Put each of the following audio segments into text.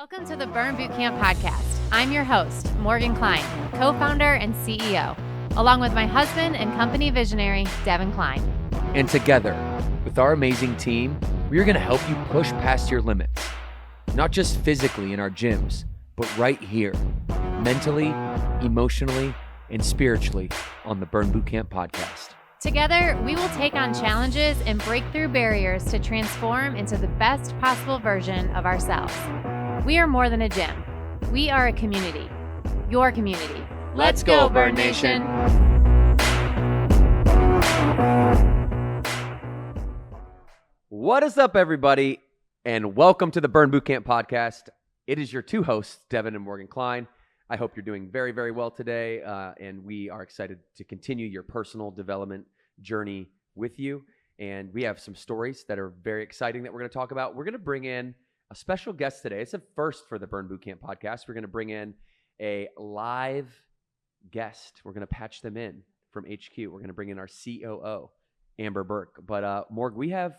Welcome to the Burn Boot Camp podcast. I'm your host, Morgan Klein, co-founder and CEO, along with my husband and company visionary, Devin Klein. And together, with our amazing team, we are going to help you push past your limits, not just physically in our gyms, but right here, mentally, emotionally, and spiritually on the Burn Boot Camp podcast. Together, we will take on challenges and break through barriers to transform into the best possible version of ourselves. We are more than a gym. We are a community. Your community. Let's go, Burn Nation. What is up, everybody, and welcome to the Burn Boot Camp podcast. It is your two hosts, Devin and Morgan Klein. I hope you're doing very, very well today, and we are excited to continue your personal development journey with you. And we have some stories that are very exciting that we're going to talk about. We're going to bring in a special guest today. It's a first for the Burn Boot Camp podcast. We're going to bring in a live guest. We're going to patch them in from HQ. We're going to bring in our COO, Amber Burke. But Morg, we have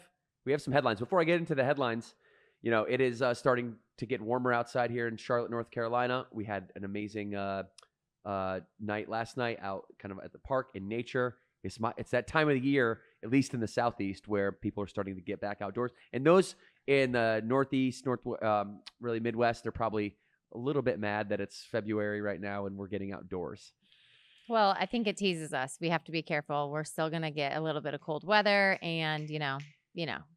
some headlines. Before I get into the headlines, you know, it is starting to get warmer outside here in Charlotte, North Carolina. We had an amazing night last night out kind of at the park in nature. It's that time of the year, at least in the Southeast, where people are starting to get back outdoors. And those in the Northeast, really Midwest, they're probably a little bit mad that it's February right now and we're getting outdoors. Well, I think it teases us. We have to be careful. We're still going to get a little bit of cold weather and, you know,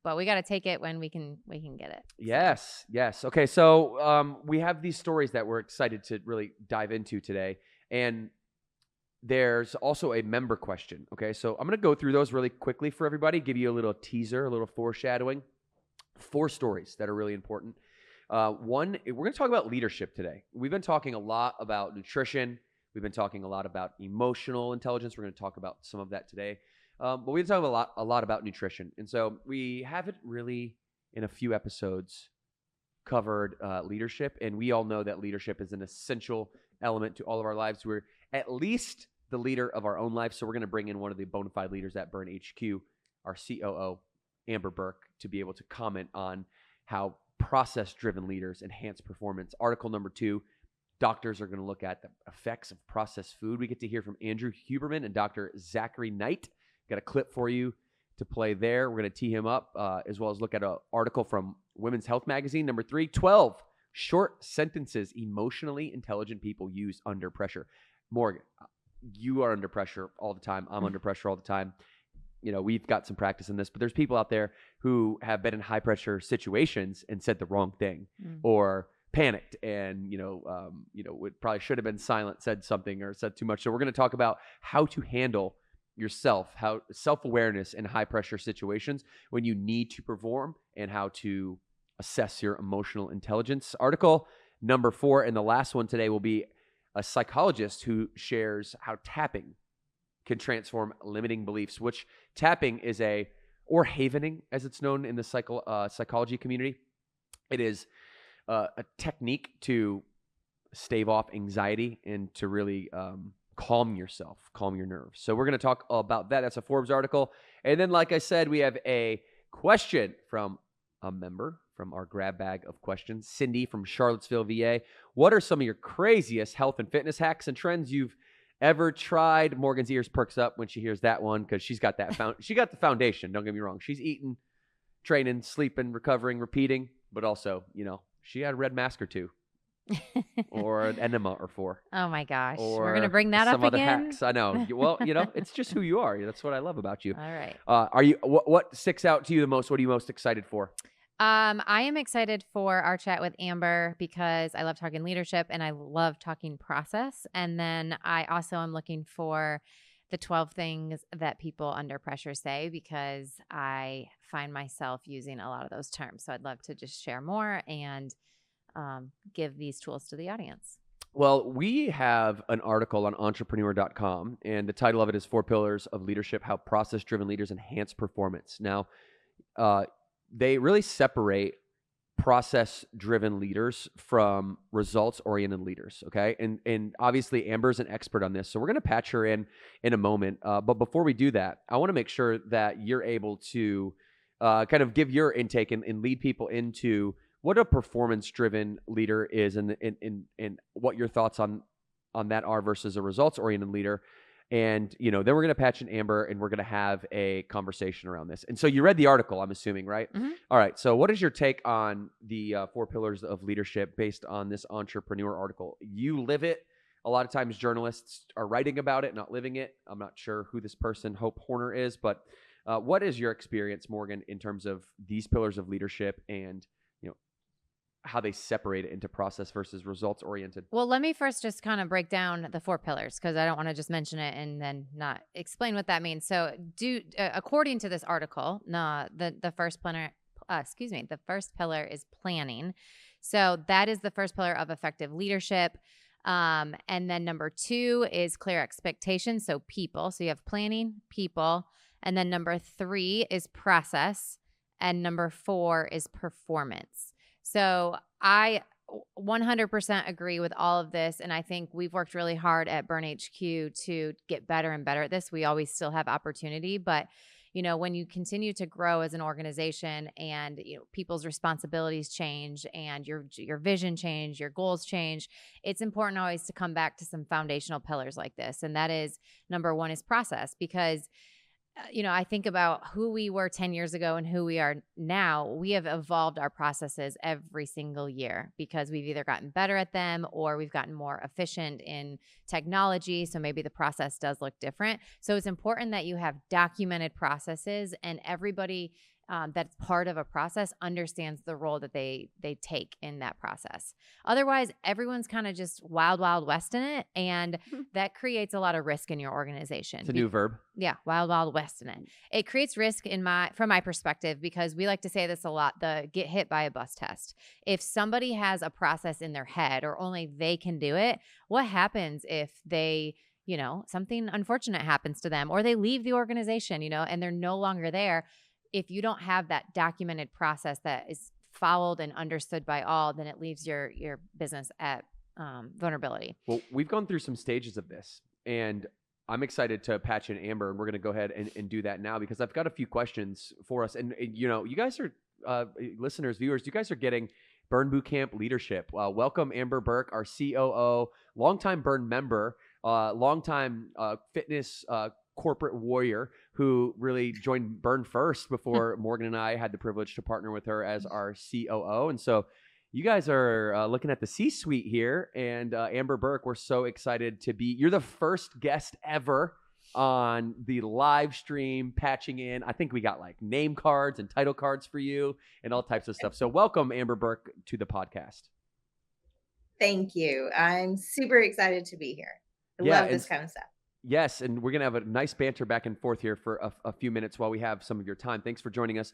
but we got to take it when we can get it. Yes. Okay. So we have these stories that we're excited to really dive into today. And there's also a member question. Okay. So I'm going to go through those really quickly for everybody, give you a little teaser, a little foreshadowing. 4 stories that are really important. One, we're going to talk about leadership today. We've been talking a lot about nutrition. We've been talking a lot about emotional intelligence. We're going to talk about some of that today. But we've been talking a lot about nutrition. And so we haven't really, in a few episodes, covered leadership. And we all know that leadership is an essential element to all of our lives. We're at least the leader of our own life. So we're going to bring in one of the bona fide leaders at Burn HQ, our COO, Amber Burke, to be able to comment on how process-driven leaders enhance performance. Article number 2, doctors are going to look at the effects of processed food. We get to hear from Andrew Huberman and Dr. Zachary Knight. Got a clip for you to play there. We're going to tee him up, as well as look at an article from Women's Health Magazine. Number 3, 12 short sentences emotionally intelligent people use under pressure. Morgan, you are under pressure all the time. I'm under pressure all the time. You know, we've got some practice in this, but there's people out there who have been in high pressure situations and said the wrong thing or panicked and, it probably should have been silent, said something or said too much. So we're going to talk about how to handle yourself, how self-awareness in high pressure situations when you need to perform and how to assess your emotional intelligence. Article number 4, and the last one today will be a psychologist who shares how tapping can transform limiting beliefs, which tapping is or havening, as it's known in the psychology community. It is a technique to stave off anxiety and to really calm yourself, calm your nerves. So we're going to talk about that. That's a Forbes article. And then, like I said, we have a question from a member from our grab bag of questions, Cindy from Charlottesville, VA. What are some of your craziest health and fitness hacks and trends you've ever tried? Morgan's ears perks up when she hears that one because she's got that she got the foundation. Don't get me wrong. She's eating, training, sleeping, recovering, repeating, but also, she had a red mask or 2 or an enema or 4. Oh my gosh. Or we're going to bring that up some again. other hacks. I know. Well, it's just who you are. That's what I love about you. All right. Are you, what sticks out to you the most? What are you most excited for? I am excited for our chat with Amber because I love talking leadership and I love talking process. And then I also am looking for the 12 things that people under pressure say because I find myself using a lot of those terms. So I'd love to just share more and give these tools to the audience. Well, we have an article on entrepreneur.com, and the title of it is 4 Pillars of Leadership, How Process-Driven Leaders Enhance Performance. Now, they really separate process-driven leaders from results-oriented leaders, okay? And obviously, Amber's an expert on this, so we're going to patch her in a moment. But before we do that, I want to make sure that you're able to kind of give your intake and lead people into what a performance-driven leader is, and what your thoughts on that are versus a results-oriented leader. And then we're going to patch in Amber, and we're going to have a conversation around this. And so you read the article, I'm assuming, right? Mm-hmm. All right. So what is your take on the 4 pillars of leadership based on this entrepreneur article? You live it. A lot of times journalists are writing about it, not living it. I'm not sure who this person, Hope Horner, is, but what is your experience, Morgan, in terms of these pillars of leadership and how they separate it into process versus results oriented? Well, let me first just kind of break down the 4 pillars, because I don't want to just mention it and then not explain what that means. So according to this article, the first pillar, the first pillar is planning. So that is the first pillar of effective leadership. And then number 2 is clear expectations. So people. So you have planning, people. And then number 3 is process. And number 4 is performance. So I 100% agree with all of this. And I think we've worked really hard at Burn HQ to get better and better at this. We always still have opportunity, but when you continue to grow as an organization and people's responsibilities change and your vision change, your goals change, it's important always to come back to some foundational pillars like this. And that is, number 1 is process, because I think about who we were 10 years ago and who we are now. We have evolved our processes every single year because we've either gotten better at them or we've gotten more efficient in technology. So maybe the process does look different. So it's important that you have documented processes, and everybody that's part of a process understands the role that they take in that process. Otherwise, everyone's kind of just wild west in it, and that creates a lot of risk in your organization. It's a new verb. Yeah, wild west in it. It creates risk from my perspective, because we like to say this a lot, the get hit by a bus test. If somebody has a process in their head or only they can do it, what happens if they something unfortunate happens to them, or they leave the organization, and they're no longer there? If you don't have that documented process that is followed and understood by all, then it leaves your business at vulnerability. Well, we've gone through some stages of this, and I'm excited to patch in Amber, and we're going to go ahead and do that now, because I've got a few questions for us. And you guys are listeners, viewers, you guys are getting Burn Bootcamp leadership. Welcome, Amber Burke, our COO, longtime Burn member, longtime fitness corporate warrior who really joined Burn first before Morgan and I had the privilege to partner with her as our COO. And so you guys are looking at the C-suite here, and Amber Burke, we're so excited to be. You're the first guest ever on the live stream patching in. I think we got like name cards and title cards for you and all types of stuff. So welcome, Amber Burke, to the podcast. Thank you. I'm super excited to be here. I love this kind of stuff. Yes, and we're going to have a nice banter back and forth here for a few minutes while we have some of your time. Thanks for joining us.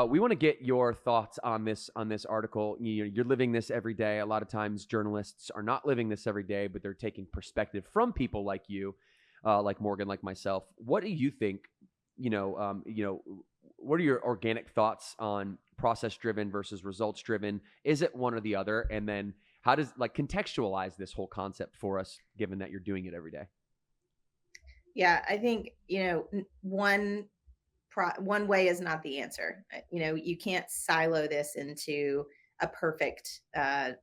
We want to get your thoughts on this article. You're living this every day. A lot of times journalists are not living this every day, but they're taking perspective from people like you, like Morgan, like myself. What do you think, what are your organic thoughts on process-driven versus results-driven? Is it one or the other? And then how does contextualize this whole concept for us, given that you're doing it every day? Yeah, I think, one way is not the answer. You can't silo this into a perfect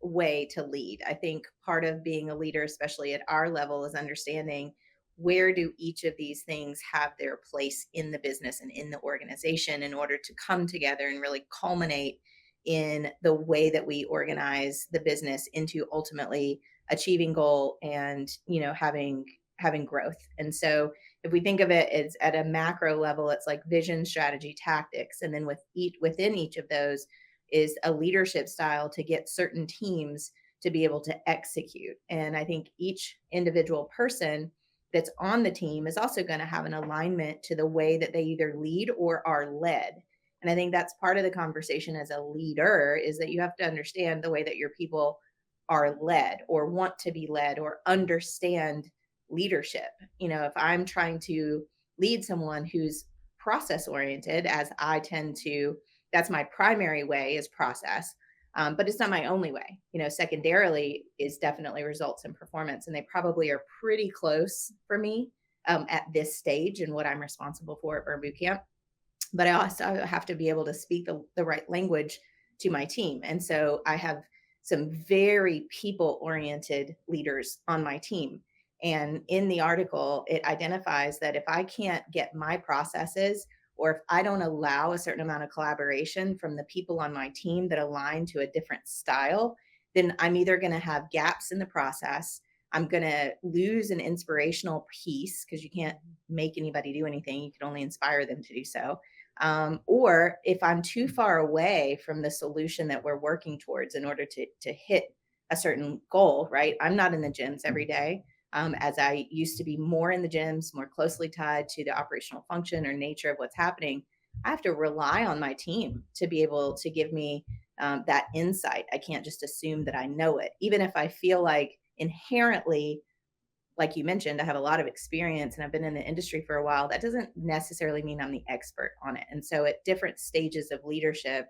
way to lead. I think part of being a leader, especially at our level, is understanding where do each of these things have their place in the business and in the organization in order to come together and really culminate in the way that we organize the business into ultimately achieving goal and, having growth. And so if we think of it as at a macro level, it's like vision, strategy, tactics. And then within each of those is a leadership style to get certain teams to be able to execute. And I think each individual person that's on the team is also going to have an alignment to the way that they either lead or are led. And I think that's part of the conversation as a leader, is that you have to understand the way that your people are led or want to be led or understand leadership. If I'm trying to lead someone who's process oriented, as I tend to, that's my primary way, is process. But it's not my only way. Secondarily is definitely results and performance. And they probably are pretty close for me at this stage and what I'm responsible for at Burn Bootcamp. But I also have to be able to speak the right language to my team. And so I have some very people oriented leaders on my team. And in the article, it identifies that if I can't get my processes, or if I don't allow a certain amount of collaboration from the people on my team that align to a different style, then I'm either going to have gaps in the process. I'm going to lose an inspirational piece because you can't make anybody do anything. You can only inspire them to do so. Or if I'm too far away from the solution that we're working towards in order to hit a certain goal, right? I'm not in the gyms every day. As I used to be more in the gyms, more closely tied to the operational function or nature of what's happening, I have to rely on my team to be able to give me that insight. I can't just assume that I know it, even if I feel like inherently, like you mentioned, I have a lot of experience and I've been in the industry for a while. That doesn't necessarily mean I'm the expert on it. And so at different stages of leadership,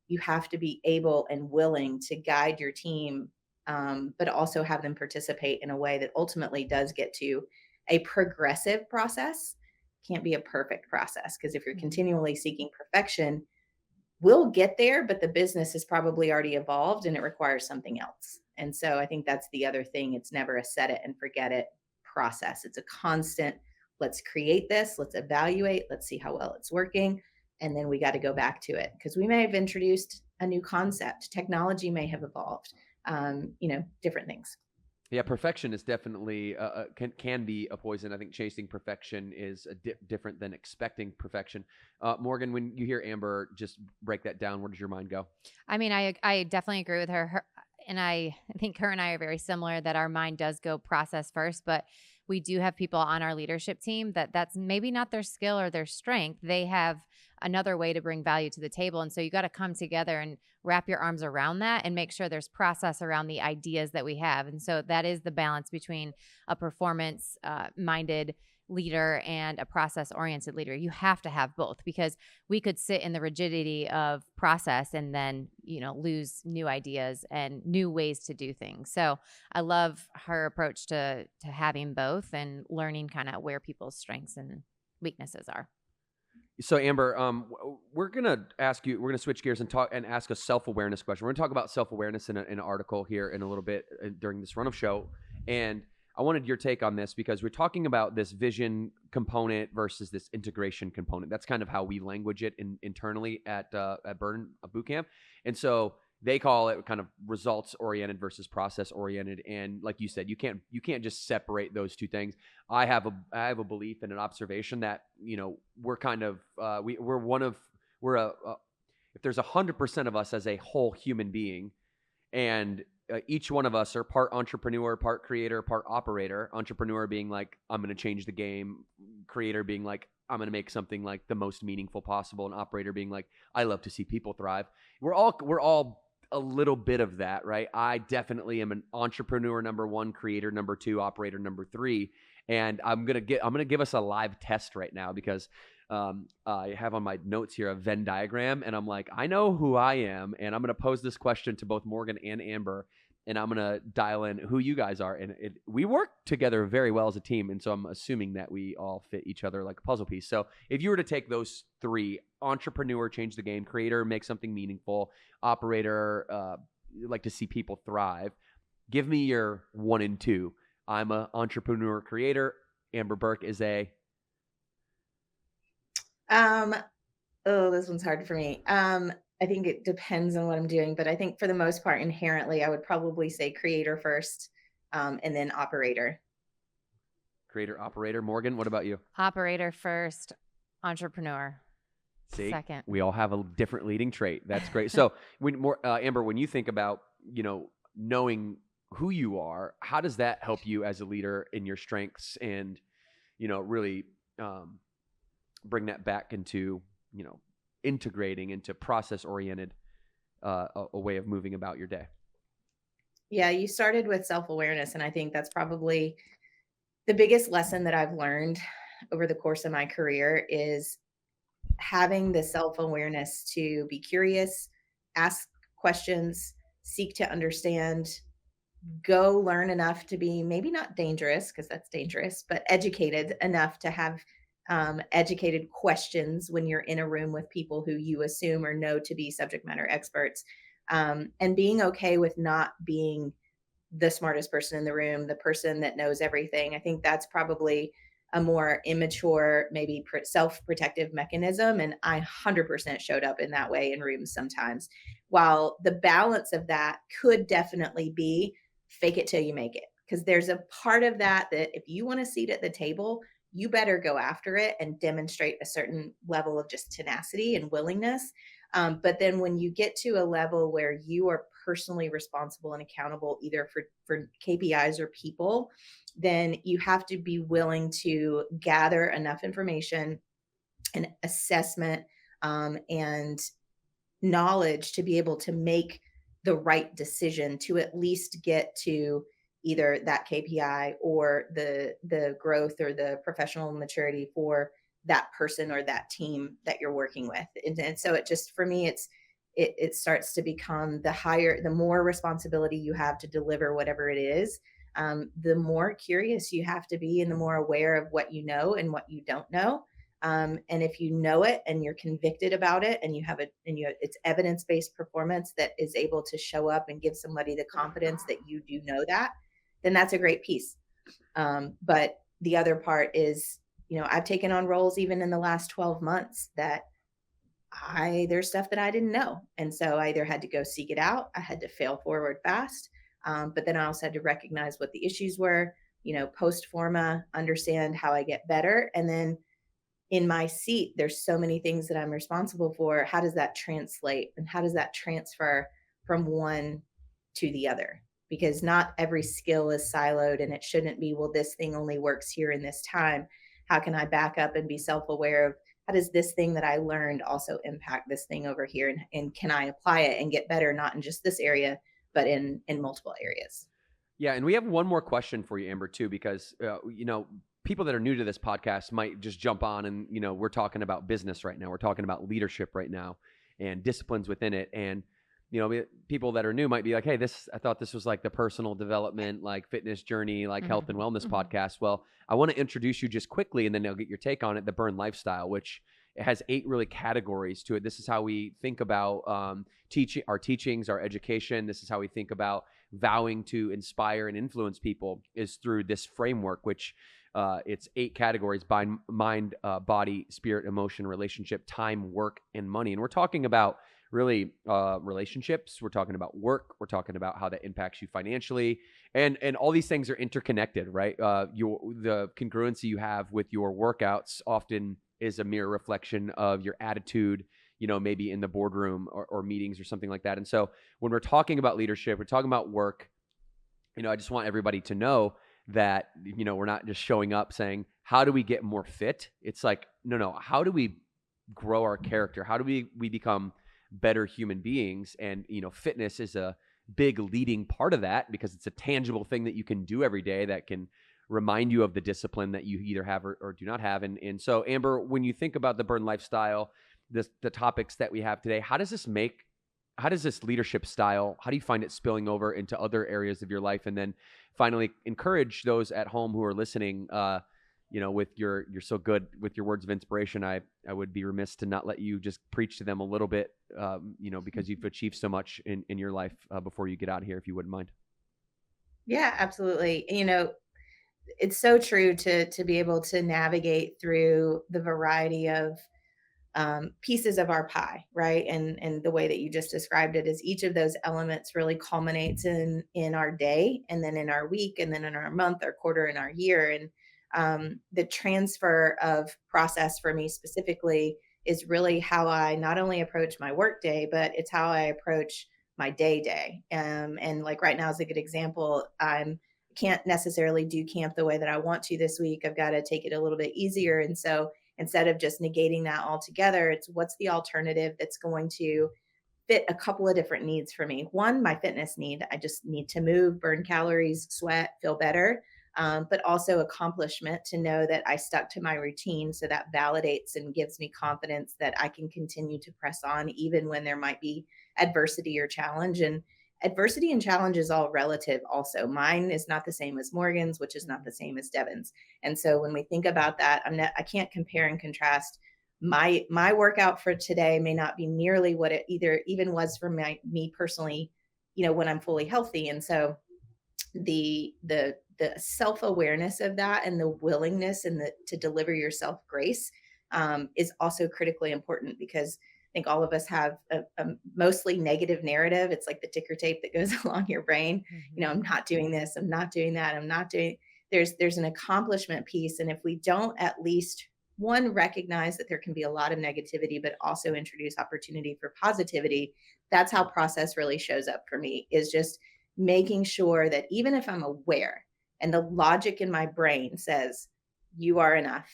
you have to be able and willing to guide your team, but also have them participate in a way that ultimately does get to a progressive process. Can't be a perfect process, because if you're continually seeking perfection, we'll get there, but the business has probably already evolved and it requires something else. And so I think that's the other thing. It's never a set it and forget it process. It's a constant, let's create this, let's evaluate, let's see how well it's working. And then we got to go back to it, because we may have introduced a new concept. Technology may have evolved, different things. Yeah, perfection is definitely can be a poison. I think chasing perfection is different than expecting perfection. Morgan, when you hear Amber just break that down, where does your mind go? I mean, I definitely agree with her. And I think her and I are very similar, that our mind does go process first, but we do have people on our leadership team that's maybe not their skill or their strength. They have another way to bring value to the table. And so you got to come together and wrap your arms around that and make sure there's process around the ideas that we have. And so that is the balance between a performance minded leader and a process oriented leader. You have to have both, because we could sit in the rigidity of process and then, lose new ideas and new ways to do things. So I love her approach to having both and learning kind of where people's strengths and weaknesses are. So Amber, we're gonna switch gears and talk and ask a self-awareness question. We're gonna talk about self-awareness in an article here in a little bit during this run of show, and I wanted your take on this because we're talking about this vision component versus this integration component. That's kind of how we language it internally at Burn Bootcamp, and so they call it kind of results oriented versus process oriented. And like you said, you can't just separate those two things. I have a belief and an observation that we're kind of if there's 100% of us as a whole human being, and each one of us are part entrepreneur, part creator, part operator. Entrepreneur being like, I'm going to change the game. Creator being like, I'm going to make something like the most meaningful possible. And operator being like, I love to see people thrive. We're all a little bit of that, right? I definitely am an entrepreneur number 1, creator number 2, operator number 3. And I'm going to give us a live test right now, because I have on my notes here a Venn diagram, and I'm like, I know who I am, and I'm going to pose this question to both Morgan and Amber, and I'm going to dial in who you guys are. And we work together very well as a team, and so I'm assuming that we all fit each other like a puzzle piece. So if you were to take those 3, entrepreneur, change the game; creator, make something meaningful; operator, like to see people thrive, give me your 1 and 2. I'm an entrepreneur creator. Amber Burke is a... This one's hard for me. I think it depends on what I'm doing, but I think for the most part, inherently, I would probably say creator first, and then operator. Creator, operator. Morgan, what about you? Operator first, entrepreneur See, second. We all have a different leading trait. That's great. So Amber, when you think about, knowing who you are, how does that help you as a leader in your strengths and, really bring that back into, integrating into process-oriented a way of moving about your day? Yeah, you started with self-awareness, and I think that's probably the biggest lesson that I've learned over the course of my career, is having the self-awareness to be curious, ask questions, seek to understand, go learn enough to be maybe not dangerous, because that's dangerous, but educated enough to have educated questions when you're in a room with people who you assume or know to be subject matter experts, and being okay with not being the smartest person in the room, the person that knows everything. I think that's probably a more immature, maybe self-protective mechanism. And I 100% showed up in that way in rooms sometimes. While the balance of that could definitely be fake it till you make it. Because there's a part of that that if you want a seat at the table, you better go after it and demonstrate a certain level of just tenacity and willingness. But then when you get to a level where you are personally responsible and accountable either for KPIs or people, then you have to be willing to gather enough information and assessment, and knowledge to be able to make the right decision to at least get to either that KPI or the growth or the professional maturity for that person or that team that you're working with. And so it just, for me, it starts to become the more responsibility you have to deliver whatever it is, the more curious you have to be and the more aware of what you know and what you don't know. And if you know it and you're convicted about it and it's evidence-based performance that is able to show up and give somebody the confidence that you do know that, then that's a great piece. But the other part is, I've taken on roles even in the last 12 months that there's stuff that I didn't know. And so I either had to go seek it out, I had to fail forward fast. But then I also had to recognize what the issues were, post forma, understand how I get better. And then in my seat, there's so many things that I'm responsible for. How does that translate? And how does that transfer from one to the other? Because not every skill is siloed, and it shouldn't be, well, this thing only works here in this time. How can I back up and be self-aware of how does this thing that I learned also impact this thing over here? And can I apply it and get better, not in just this area, but in multiple areas? Yeah. And we have one more question for you, Amber, too, because, people that are new to this podcast might just jump on and, we're talking about business right now. We're talking about leadership right now and disciplines within it. And, people that are new might be like, hey, I thought this was like the personal development, like fitness journey, like health and wellness podcast. Well, I want to introduce you just quickly and then I'll get your take on it. The Burn Lifestyle, which it has 8 really categories to it. This is how we think about our teachings, our education. This is how we think about vowing to inspire and influence people, is through this framework, which it's 8 categories: mind, body, spirit, emotion, relationship, time, work, and money. And we're talking about really relationships. We're talking about work. We're talking about how that impacts you financially, and all these things are interconnected, right? The congruency you have with your workouts often is a mere reflection of your attitude, maybe in the boardroom or meetings or something like that. And so when we're talking about leadership, we're talking about work, I just want everybody to know that, we're not just showing up saying, how do we get more fit? It's like, no, how do we grow our character? How do we become better human beings? And, fitness is a big leading part of that because it's a tangible thing that you can do every day that can remind you of the discipline that you either have or do not have. And so, Amber, when you think about the Burn Lifestyle, the topics that we have today, how does this leadership style, how do you find it spilling over into other areas of your life? And then finally, encourage those at home who are listening, with you're so good with your words of inspiration. I would be remiss to not let you just preach to them a little bit, because you've achieved so much in your life before you get out of here, if you wouldn't mind. Yeah, absolutely. It's so true to be able to navigate through the variety of pieces of our pie, right? And the way that you just described it is each of those elements really culminates in our day, and then in our week, and then in our month, our quarter, and our year. And the transfer of process for me specifically is really how I not only approach my work day, but it's how I approach my day. And like right now is a good example. Can't necessarily do camp the way that I want to this week. I've got to take it a little bit easier. And so instead of just negating that altogether, it's what's the alternative that's going to fit a couple of different needs for me. One, my fitness need. I just need to move, burn calories, sweat, feel better. But also accomplishment to know that I stuck to my routine. So that validates and gives me confidence that I can continue to press on even when there might be adversity or challenge. adversity and challenge is all relative also. Mine is not the same as Morgan's, which is not the same as Devin's. And so when we think about that, I can't compare and contrast. My workout for today may not be nearly what it even was for me personally, when I'm fully healthy. And so the self-awareness of that and the willingness and to deliver yourself grace is also critically important, because I think all of us have a mostly negative narrative. It's like the ticker tape that goes along your brain. I'm not doing this, I'm not doing that, I'm not doing. There's an accomplishment piece, and if we don't at least one recognize that there can be a lot of negativity, but also introduce opportunity for positivity, that's how process really shows up for me, is just making sure that even if I'm aware and the logic in my brain says, you are enough,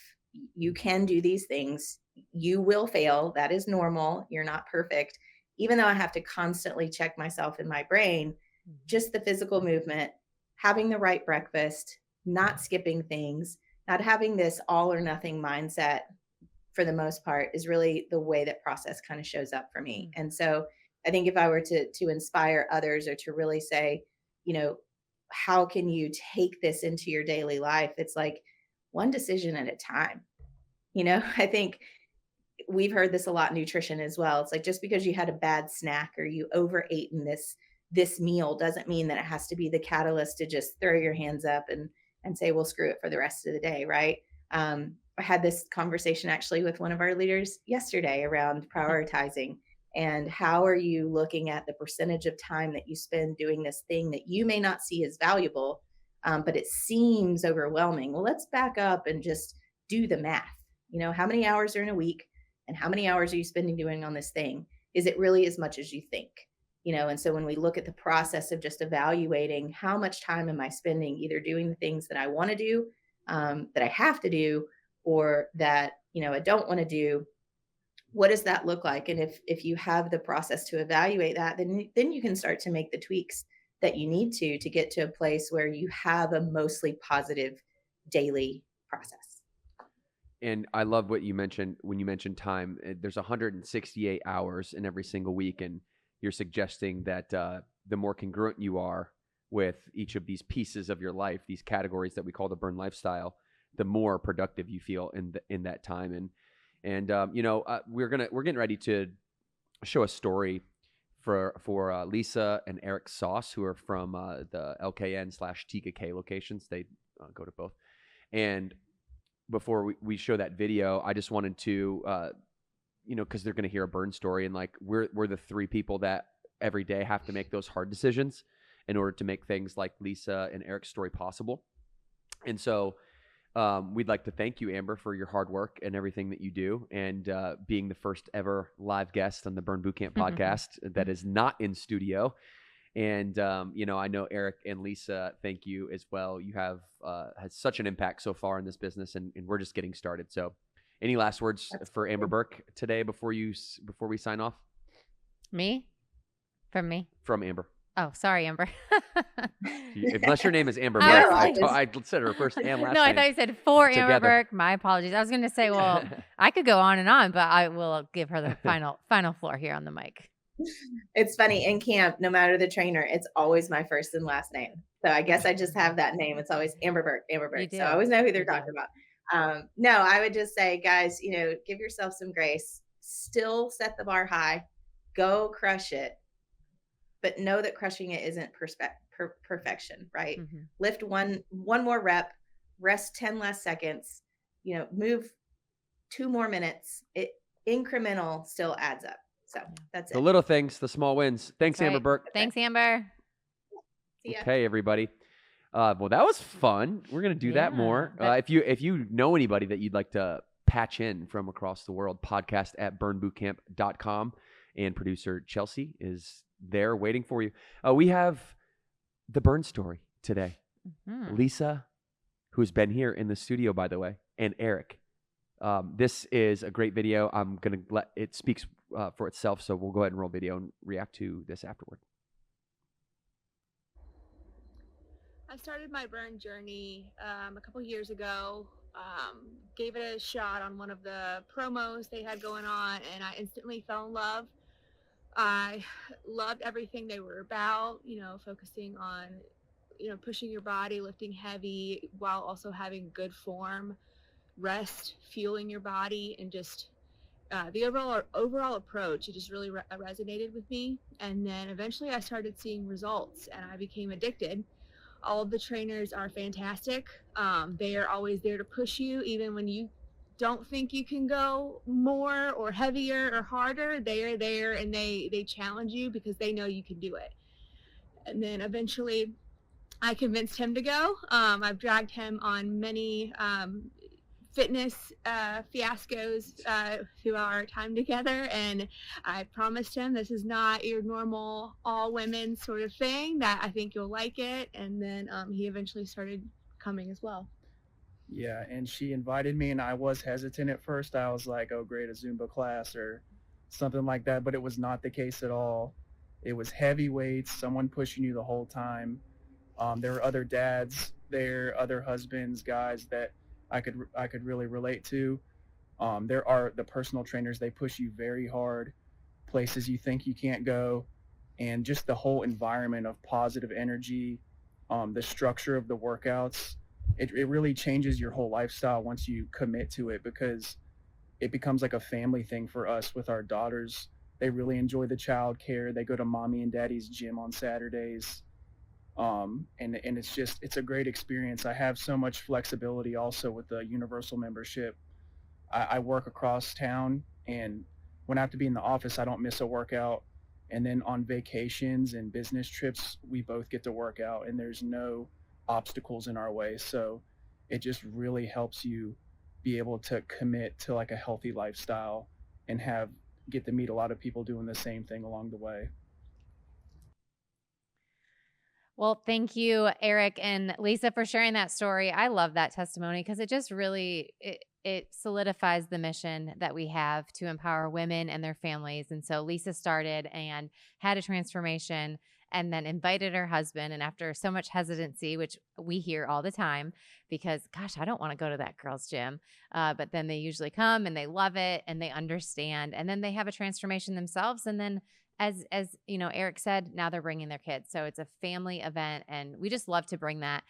you can do these things, you will fail, that is normal, you're not perfect, even though I have to constantly check myself in my brain, just the physical movement, having the right breakfast, not skipping things, not having this all or nothing mindset for the most part, is really the way that process kind of shows up for me. And so I think if I were to inspire others, or to really say, how can you take this into your daily life? It's like one decision at a time. I think we've heard this a lot, nutrition as well. It's like, just because you had a bad snack or you overate in this meal doesn't mean that it has to be the catalyst to just throw your hands up and say, well, screw it for the rest of the day. Right. I had this conversation actually with one of our leaders yesterday around prioritizing, and how are you looking at the percentage of time that you spend doing this thing that you may not see as valuable, but it seems overwhelming. Well, let's back up and just do the math. How many hours are in a week, and how many hours are you spending doing on this thing? Is it really as much as you think? And so when we look at the process of just evaluating how much time am I spending either doing the things that I want to do, that I have to do, or that, I don't want to do, what does that look like? And if you have the process to evaluate that, then you can start to make the tweaks that you need to get to a place where you have a mostly positive daily process. And I love what you mentioned when you mentioned time. There's 168 hours in every single week, and you're suggesting that the more congruent you are with each of these pieces of your life, these categories that we call the Burn lifestyle, the more productive you feel in that time. And we're getting ready to show a story for Lisa and Eric Sauce, who are from the LKN/TKK locations. They go to both. And before we show that video, I just wanted to, because they're going to hear a burn story, and like we're the three people that every day have to make those hard decisions in order to make things like Lisa and Eric's story possible. And so we'd like to thank you, Amber, for your hard work and everything that you do, and being the first ever live guest on the Burn Bootcamp podcast that is not in studio. And, I know Eric and Lisa, thank you as well. You have had such an impact so far in this business, and we're just getting started. So any last words for Amber Burke today before we sign off? Me? From me? From Amber. Oh, sorry, Amber. Unless your name is Amber Burke. I said her first and last name. No, I thought you said for together. Amber Burke. My apologies. I was going to say, well, I could go on, but I will give her the final floor here on the mic. It's funny, in camp, no matter the trainer, it's always my first and last name. So I guess I just have that name. It's always Amber Burke. So I always know who they're talking about. No, I would just say, guys, give yourself some grace. Still set the bar high. Go crush it. But know that crushing it isn't perfection, right? Lift one more rep, rest 10 less seconds, move 2 more minutes. Incremental still adds up. So that's it. The little things, the small wins. Thanks, Amber Burke. Thanks, Amber. See ya. Okay, everybody. Well, that was fun. We're going to do that more. If you know anybody that you'd like to patch in from across the world, podcast@burnbootcamp.com. And producer Chelsea is there waiting for you. We have the burn story today. Lisa, who's been here in the studio, by the way, and Eric. This is a great video. I'm going to let it speaks for itself, so we'll go ahead and roll video and react to this afterward. I started my burn journey a couple years ago. Gave it a shot on one of the promos they had going on, and I instantly fell in love. I loved everything they were about, focusing on, pushing your body, lifting heavy while also having good form, rest, fueling your body, and just the overall approach. It just really resonated with me. And then eventually I started seeing results and I became addicted. All of the trainers are fantastic. They are always there to push you, even when you don't think you can go more or heavier or harder. They are there and they challenge you because they know you can do it. And then eventually I convinced him to go. I've dragged him on many fitness fiascos through our time together, and I promised him this is not your normal all women sort of thing, that I think you'll like it. And then he eventually started coming as well. Yeah, and she invited me, and I was hesitant at first. I was like, oh great, a Zumba class or something like that, but it was not the case at all. It was heavy weights, someone pushing you the whole time. There were other dads there, other husbands, guys that I could really relate to. There are the personal trainers, they push you very hard, places you think you can't go, and just the whole environment of positive energy, the structure of the workouts, it really changes your whole lifestyle once you commit to it, because it becomes like a family thing for us with our daughters. They really enjoy the child care. They go to mommy and daddy's gym on Saturdays. And it's a great experience. I have so much flexibility also with the universal membership. I work across town, and when I have to be in the office, I don't miss a workout. And then on vacations and business trips, we both get to work out, and there's no obstacles in our way. So it just really helps you be able to commit to like a healthy lifestyle and get to meet a lot of people doing the same thing along the way. Well, thank you, Eric and Lisa, for sharing that story. I love that testimony because it just really it solidifies the mission that we have to empower women and their families. And so Lisa started and had a transformation and then invited her husband. And after so much hesitancy, which we hear all the time, because gosh, I don't want to go to that girl's gym. But then they usually come and they love it and they understand. And then they have a transformation themselves. And then as Eric said, now they're bringing their kids. So it's a family event. And we just love to bring that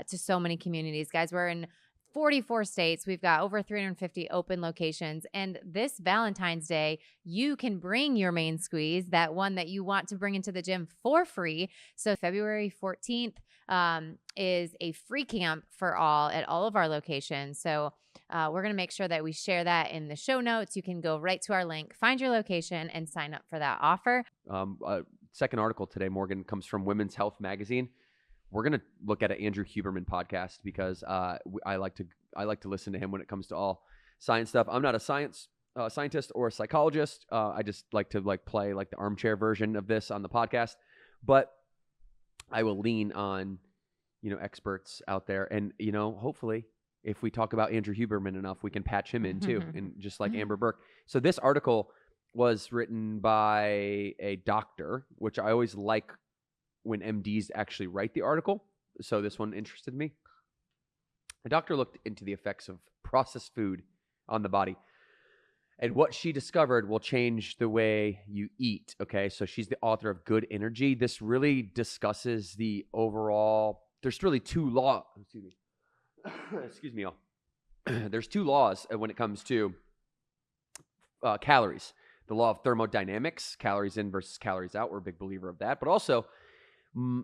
to so many communities. Guys, we're in 44 states. We've got over 350 open locations. And this Valentine's Day, you can bring your main squeeze, that one that you want to bring into the gym, for free. So February 14th is a free camp for all at all of our locations. So we're going to make sure that we share that in the show notes. You can go right to our link, find your location, and sign up for that offer. Second article today, Morgan, comes from Women's Health Magazine. We're going to look at an Andrew Huberman podcast because I like to listen to him when it comes to all science stuff. I'm not a scientist or a psychologist. I just like to play the armchair version of this on the podcast, but I will lean on, experts out there. And, hopefully if we talk about Andrew Huberman enough, we can patch him in too. And just like Amber Burke. So this article was written by a doctor, which I always like when MDs actually write the article. So this one interested me. A doctor looked into the effects of processed food on the body, and what she discovered will change the way you eat. Okay, so she's the author of Good Energy. This really discusses the overall, there's really two laws. Excuse me, y'all. There's two laws when it comes to calories. The law of thermodynamics, calories in versus calories out. We're a big believer of that. But also,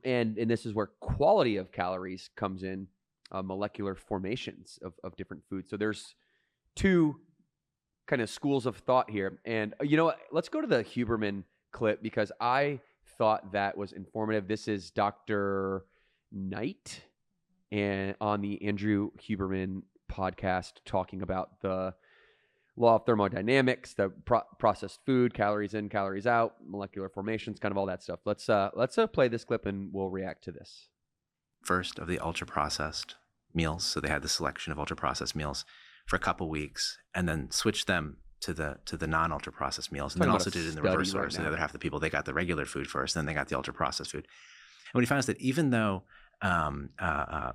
and this is where quality of calories comes in, molecular formations of different foods. So there's two kind of schools of thought here. And you know what? Let's go to the Huberman clip because I thought that was informative. This is Dr. Knight and on the Andrew Huberman podcast talking about the law of thermodynamics, the processed food, calories in, calories out, molecular formations, kind of all that stuff. Let's play this clip and we'll react to this. First of the ultra-processed meals. So they had the selection of ultra-processed meals for a couple weeks and then switched them to the non-ultra-processed meals. And then also did it in the reverse order. So the other half of the people, they got the regular food first, then they got the ultra-processed food. And what he found is that even though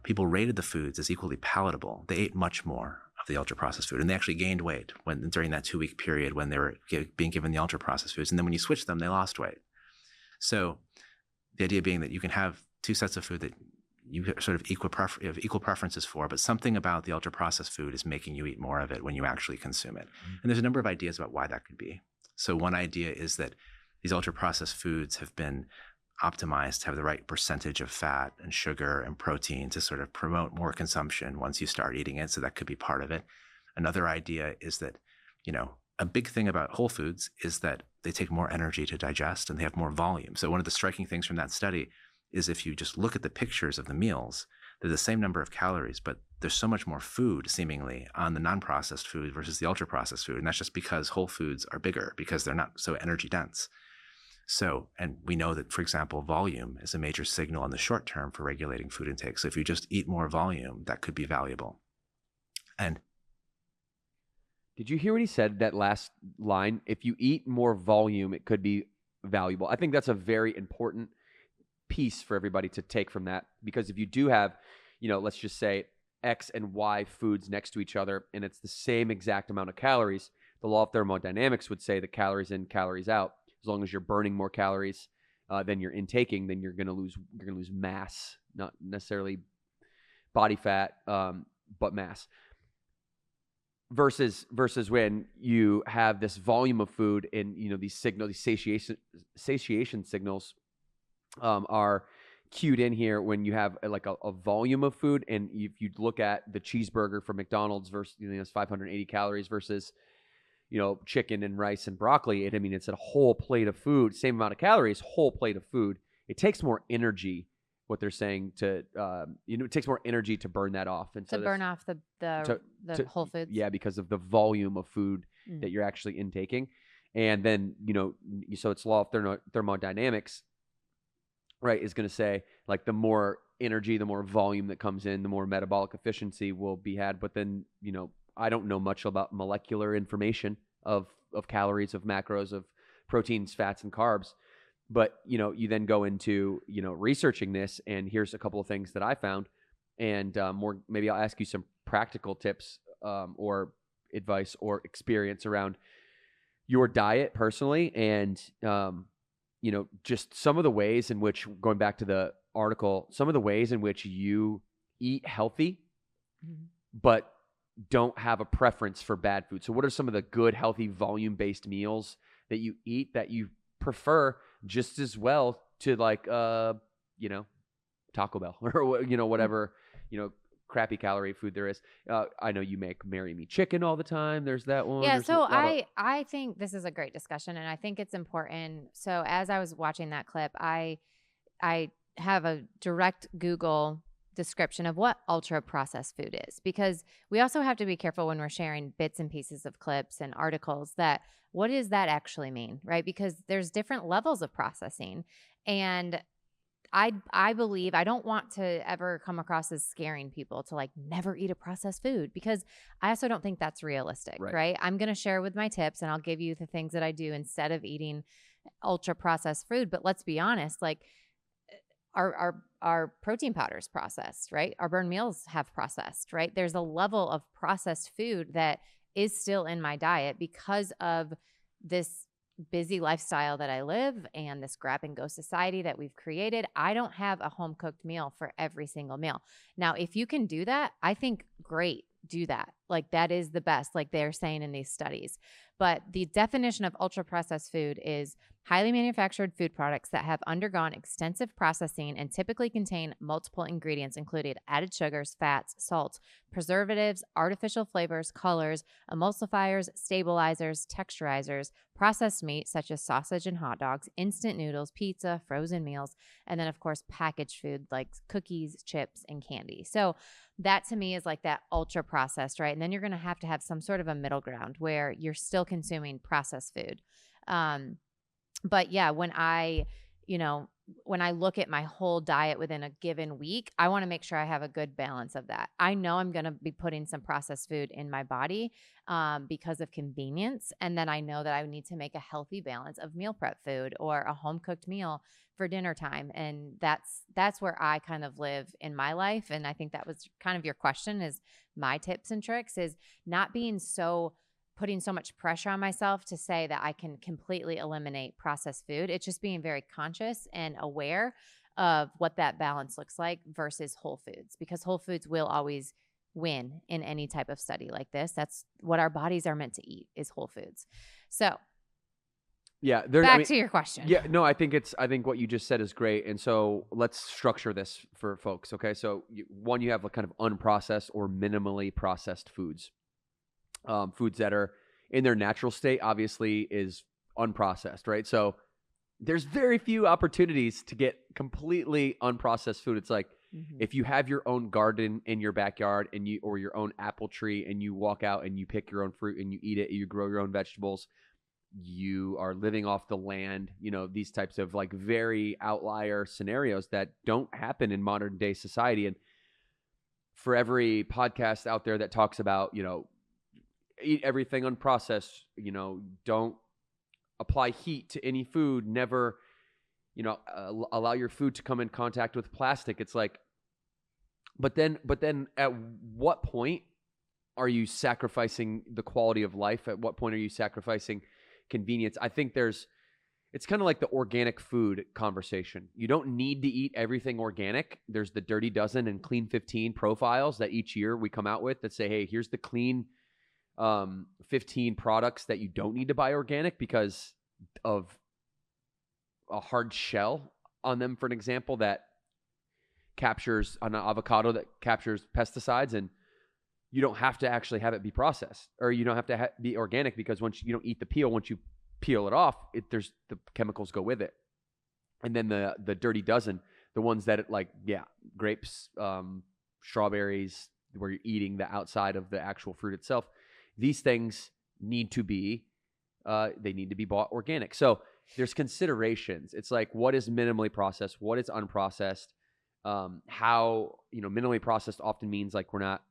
people rated the foods as equally palatable, they ate much more the ultra processed food, and they actually gained weight during that 2-week period when they were being given the ultra processed foods, and then when you switch them, they lost weight. So the idea being that you can have two sets of food that you sort of have equal preferences for, but something about the ultra processed food is making you eat more of it when you actually consume it. And there's a number of ideas about why that could be. So one idea is that these ultra processed foods have been optimized to have the right percentage of fat and sugar and protein to sort of promote more consumption once you start eating it. So that could be part of it. Another idea is that, a big thing about whole foods is that they take more energy to digest and they have more volume. So one of the striking things from that study is if you just look at the pictures of the meals, they're the same number of calories, but there's so much more food seemingly on the non-processed food versus the ultra-processed food. And that's just because whole foods are bigger because they're not so energy dense. So, and we know that, for example, volume is a major signal in the short term for regulating food intake. So if you just eat more volume, that could be valuable. And did you hear what he said, that last line? If you eat more volume, it could be valuable. I think that's a very important piece for everybody to take from that, because if you do have, let's just say X and Y foods next to each other, and it's the same exact amount of calories, the law of thermodynamics would say that calories in, calories out. As long as you're burning more calories than you're intaking, then you're going to lose mass, not necessarily body fat, but mass. Versus when you have this volume of food and these satiation signals are cued in here when you have a volume of food. And if you look at the cheeseburger from McDonald's versus it's 580 calories versus chicken and rice and broccoli, it's a whole plate of food, same amount of calories, whole plate of food. It takes more energy. What they're saying to, it takes more energy to burn that off. And to burn off the whole foods. Yeah, because of the volume of food that you're actually intaking. And then, so it's law of thermodynamics, right, is going to say the more energy, the more volume that comes in, the more metabolic efficiency will be had. But then, I don't know much about molecular information of calories, of macros, of proteins, fats, and carbs. But, you then go into, researching this, and here's a couple of things that I found, and maybe I'll ask you some practical tips or advice or experience around your diet personally, and, just some of the ways in which, going back to the article, some of the ways in which you eat healthy, but don't have a preference for bad food. So what are some of the good, healthy, volume-based meals that you eat that you prefer just as well to Taco Bell or whatever crappy calorie food there is? I know you make Marry Me Chicken all the time. There's that one. Yeah, so I think this is a great discussion, and I think it's important. So as I was watching that clip, I have a direct Google description of what ultra processed food is, because we also have to be careful when we're sharing bits and pieces of clips and articles that what does that actually mean, right? Because there's different levels of processing, and I believe I don't want to ever come across as scaring people to never eat a processed food, because I also don't think that's realistic, right? I'm going to share with my tips, and I'll give you the things that I do instead of eating ultra processed food. But let's be honest, our protein powders processed, right? Our burn meals have processed, right? There's a level of processed food that is still in my diet because of this busy lifestyle that I live and this grab and go society that we've created. I don't have a home cooked meal for every single meal. Now, if you can do that, I think great, do that. That is the best, they're saying in these studies. But the definition of ultra processed food is highly manufactured food products that have undergone extensive processing and typically contain multiple ingredients, including added sugars, fats, salts, preservatives, artificial flavors, colors, emulsifiers, stabilizers, texturizers, processed meat such as sausage and hot dogs, instant noodles, pizza, frozen meals, and then, of course, packaged food like cookies, chips, and candy. So that to me is that ultra processed, right? And then you're going to have some sort of a middle ground where you're still consuming processed food. But yeah, when I, when I look at my whole diet within a given week, I want to make sure I have a good balance of that. I know I'm going to be putting some processed food in my body because of convenience. And then I know that I need to make a healthy balance of meal prep food or a home cooked meal for dinner time. And that's where I kind of live in my life. And I think that was kind of your question, is my tips and tricks is not being putting so much pressure on myself to say that I can completely eliminate processed food. It's just being very conscious and aware of what that balance looks like versus whole foods, because whole foods will always win in any type of study like this. That's what our bodies are meant to eat, is whole foods. So yeah, back to your question. Yeah, no, I think what you just said is great. And so let's structure this for folks. Okay. So you have a kind of unprocessed or minimally processed foods. Foods that are in their natural state obviously is unprocessed, right? So there's very few opportunities to get completely unprocessed food. It's like if you have your own garden in your backyard or your own apple tree, and you walk out and you pick your own fruit and you eat it, you grow your own vegetables, you are living off the land, these types of like very outlier scenarios that don't happen in modern day society. And for every podcast out there that talks about, eat everything unprocessed, don't apply heat to any food, never, allow your food to come in contact with plastic. It's like, but then at what point are you sacrificing the quality of life? At what point are you sacrificing convenience? I think it's kind of like the organic food conversation. You don't need to eat everything organic. There's the Dirty Dozen and Clean 15 profiles that each year we come out with that say, hey, here's the clean 15 products that you don't need to buy organic because of a hard shell on them, for an example, that captures on an avocado that captures pesticides, and you don't have to actually have it be processed, or you don't have to be organic, because once you don't eat the peel, once you peel it off, there's the chemicals go with it. And then the Dirty Dozen, the ones that grapes, strawberries, where you're eating the outside of the actual fruit itself. These things need to be bought organic. So there's considerations. It's like, what is minimally processed? What is unprocessed? How, minimally processed often means like we're not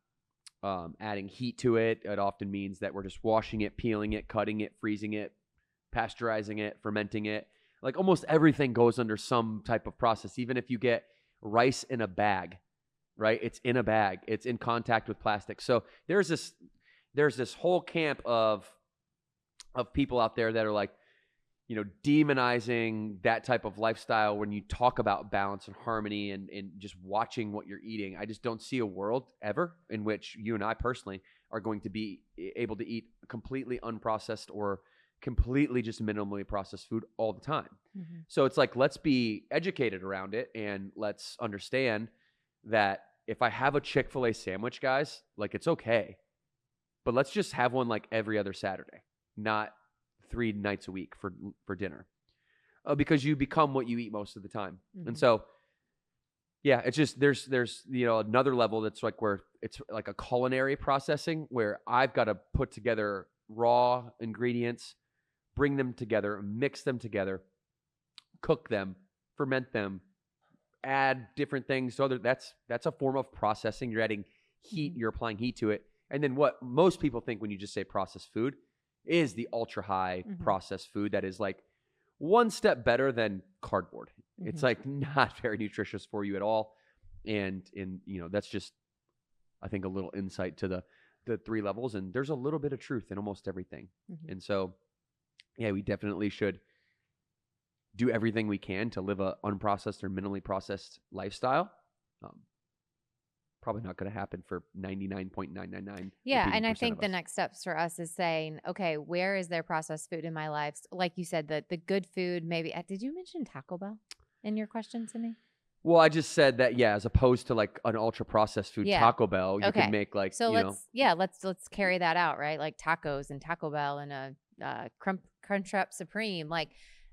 adding heat to it. It often means that we're just washing it, peeling it, cutting it, freezing it, pasteurizing it, fermenting it. Like almost everything goes under some type of process. Even if you get rice in a bag, right? It's in a bag. It's in contact with plastic. So there's this whole camp of people out there that are like, demonizing that type of lifestyle when you talk about balance and harmony and just watching what you're eating. I just don't see a world ever in which you and I personally are going to be able to eat completely unprocessed or completely just minimally processed food all the time. Mm-hmm. So it's like, let's be educated around it, and let's understand that if I have a Chick-fil-A sandwich, guys, like, it's okay. But let's just have one like every other Saturday, not 3 nights a week for dinner, because you become what you eat most of the time. Mm-hmm. And so, yeah, it's just there's another level that's like where it's like a culinary processing, where I've got to put together raw ingredients, bring them together, mix them together, cook them, ferment them, add different things. So that's a form of processing. You're adding heat. You're applying heat to it. And then what most people think when you just say processed food is the ultra high processed food that is like one step better than cardboard. Mm-hmm. It's like not very nutritious for you at all. And that's just, I think, a little insight to the 3 levels. And there's a little bit of truth in almost everything. Mm-hmm. And so, yeah, we definitely should do everything we can to live a unprocessed or minimally processed lifestyle. Probably not going to happen for 99.999. Yeah, and I think the next steps for us is saying, okay, where is there processed food in my life? Like you said, the good food, maybe. Did you mention Taco Bell in your question to me? Well, I just said that, as opposed to like an ultra processed food, Taco Bell, you could make like, so let's carry that out, right? Like tacos and Taco Bell and a Crunchwrap Supreme. Like,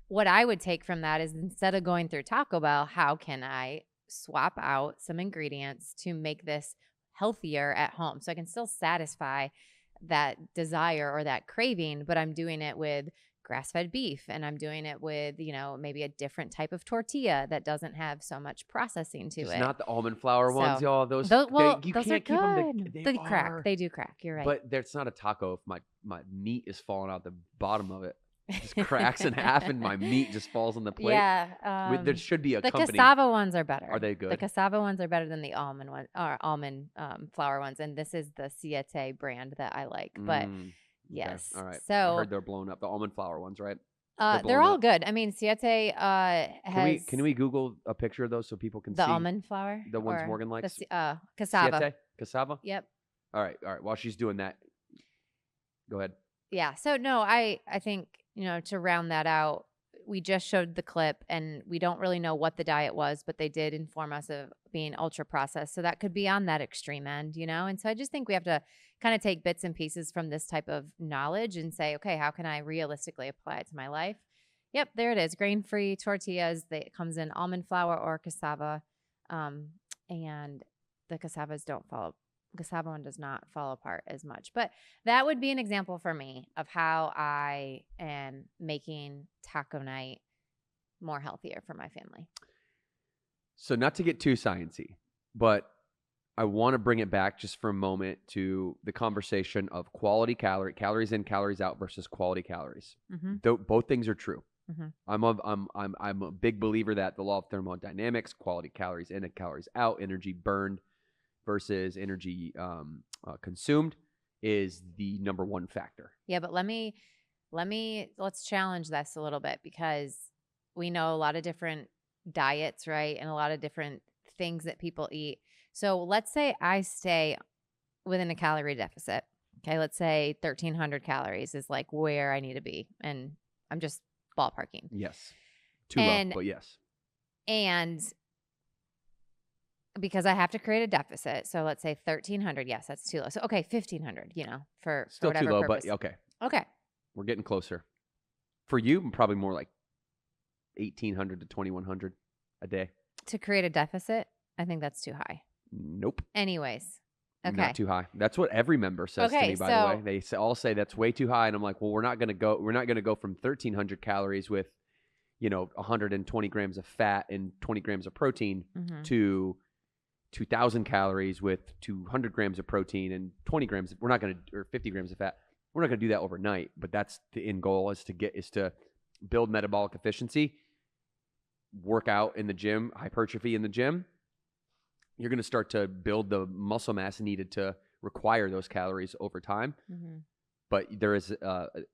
what I would take from that is, instead of going through Taco Bell, how can I swap out some ingredients to make this healthier at home, so I can still satisfy that desire or that craving, but I'm doing it with grass-fed beef, and I'm doing it with, maybe a different type of tortilla that doesn't have so much processing to It's it. not the almond flour ones, So, y'all. Those, you those are can't keep them. good. They They crack. are, They do crack. You're right. but there's not a taco if my meat is falling out the bottom of it. It just cracks in half, and my meat just falls on the plate. Yeah. There should be a The company. cassava ones are better. Are they good? The cassava ones are better than the almond one or almond flour ones, and this is the Siete brand that I like. But Okay. yes, All right. So I heard they're blown up. The almond flour ones, right? they're blown all up. good. I mean, Siete has Can we Google a picture of those so people can the see almond flour, the ones or Morgan likes? the cassava. Siete? Cassava? Yep. All right. While she's doing that, go ahead. Yeah. So no, I think, to round that out, we just showed the clip and we don't really know what the diet was, but they did inform us of being ultra processed. So that could be on that extreme end, And so I just think we have to kind of take bits and pieces from this type of knowledge and say, okay, how can I realistically apply it to my life? Yep, there it is. Grain-free tortillas. It comes in almond flour or cassava. And the cassava one does not fall apart as much. But that would be an example for me of how I am making taco night more healthier for my family. So not to get too sciencey, but I want to bring it back just for a moment to the conversation of calories in, calories out versus quality calories. Mm-hmm. Both things are true. Mm-hmm. I'm a big believer that the law of thermodynamics, quality calories in and calories out, energy burned versus energy consumed is the number one factor. Yeah, but let's challenge this a little bit, because we know a lot of different diets, right? And a lot of different things that people eat. So let's say I stay within a calorie deficit. Okay, let's say 1,300 calories is like where I need to be. And I'm just ballparking. Yes. Too low, but yes. And because I have to create a deficit. So let's say 1,300. Yes, that's too low. So, okay, 1,500, for Still whatever too low, purpose. but okay. Okay. We're getting closer. For you, probably more like 1,800 to 2,100 a day. To create a deficit, I think that's too high. Nope. Anyways. Okay. Not too high. That's what every member says to me, by the way. They all say that's way too high. And I'm like, well, we're not going to go from 1,300 calories with, 120 grams of fat and 20 grams of protein to 2,000 calories with 200 grams of protein and 20 grams. We're not going to, or 50 grams of fat. We're not going to do that overnight, but that's the end goal is to build metabolic efficiency, work out in the gym, hypertrophy in the gym. You're going to start to build the muscle mass needed to require those calories over time. Mm-hmm. But there is the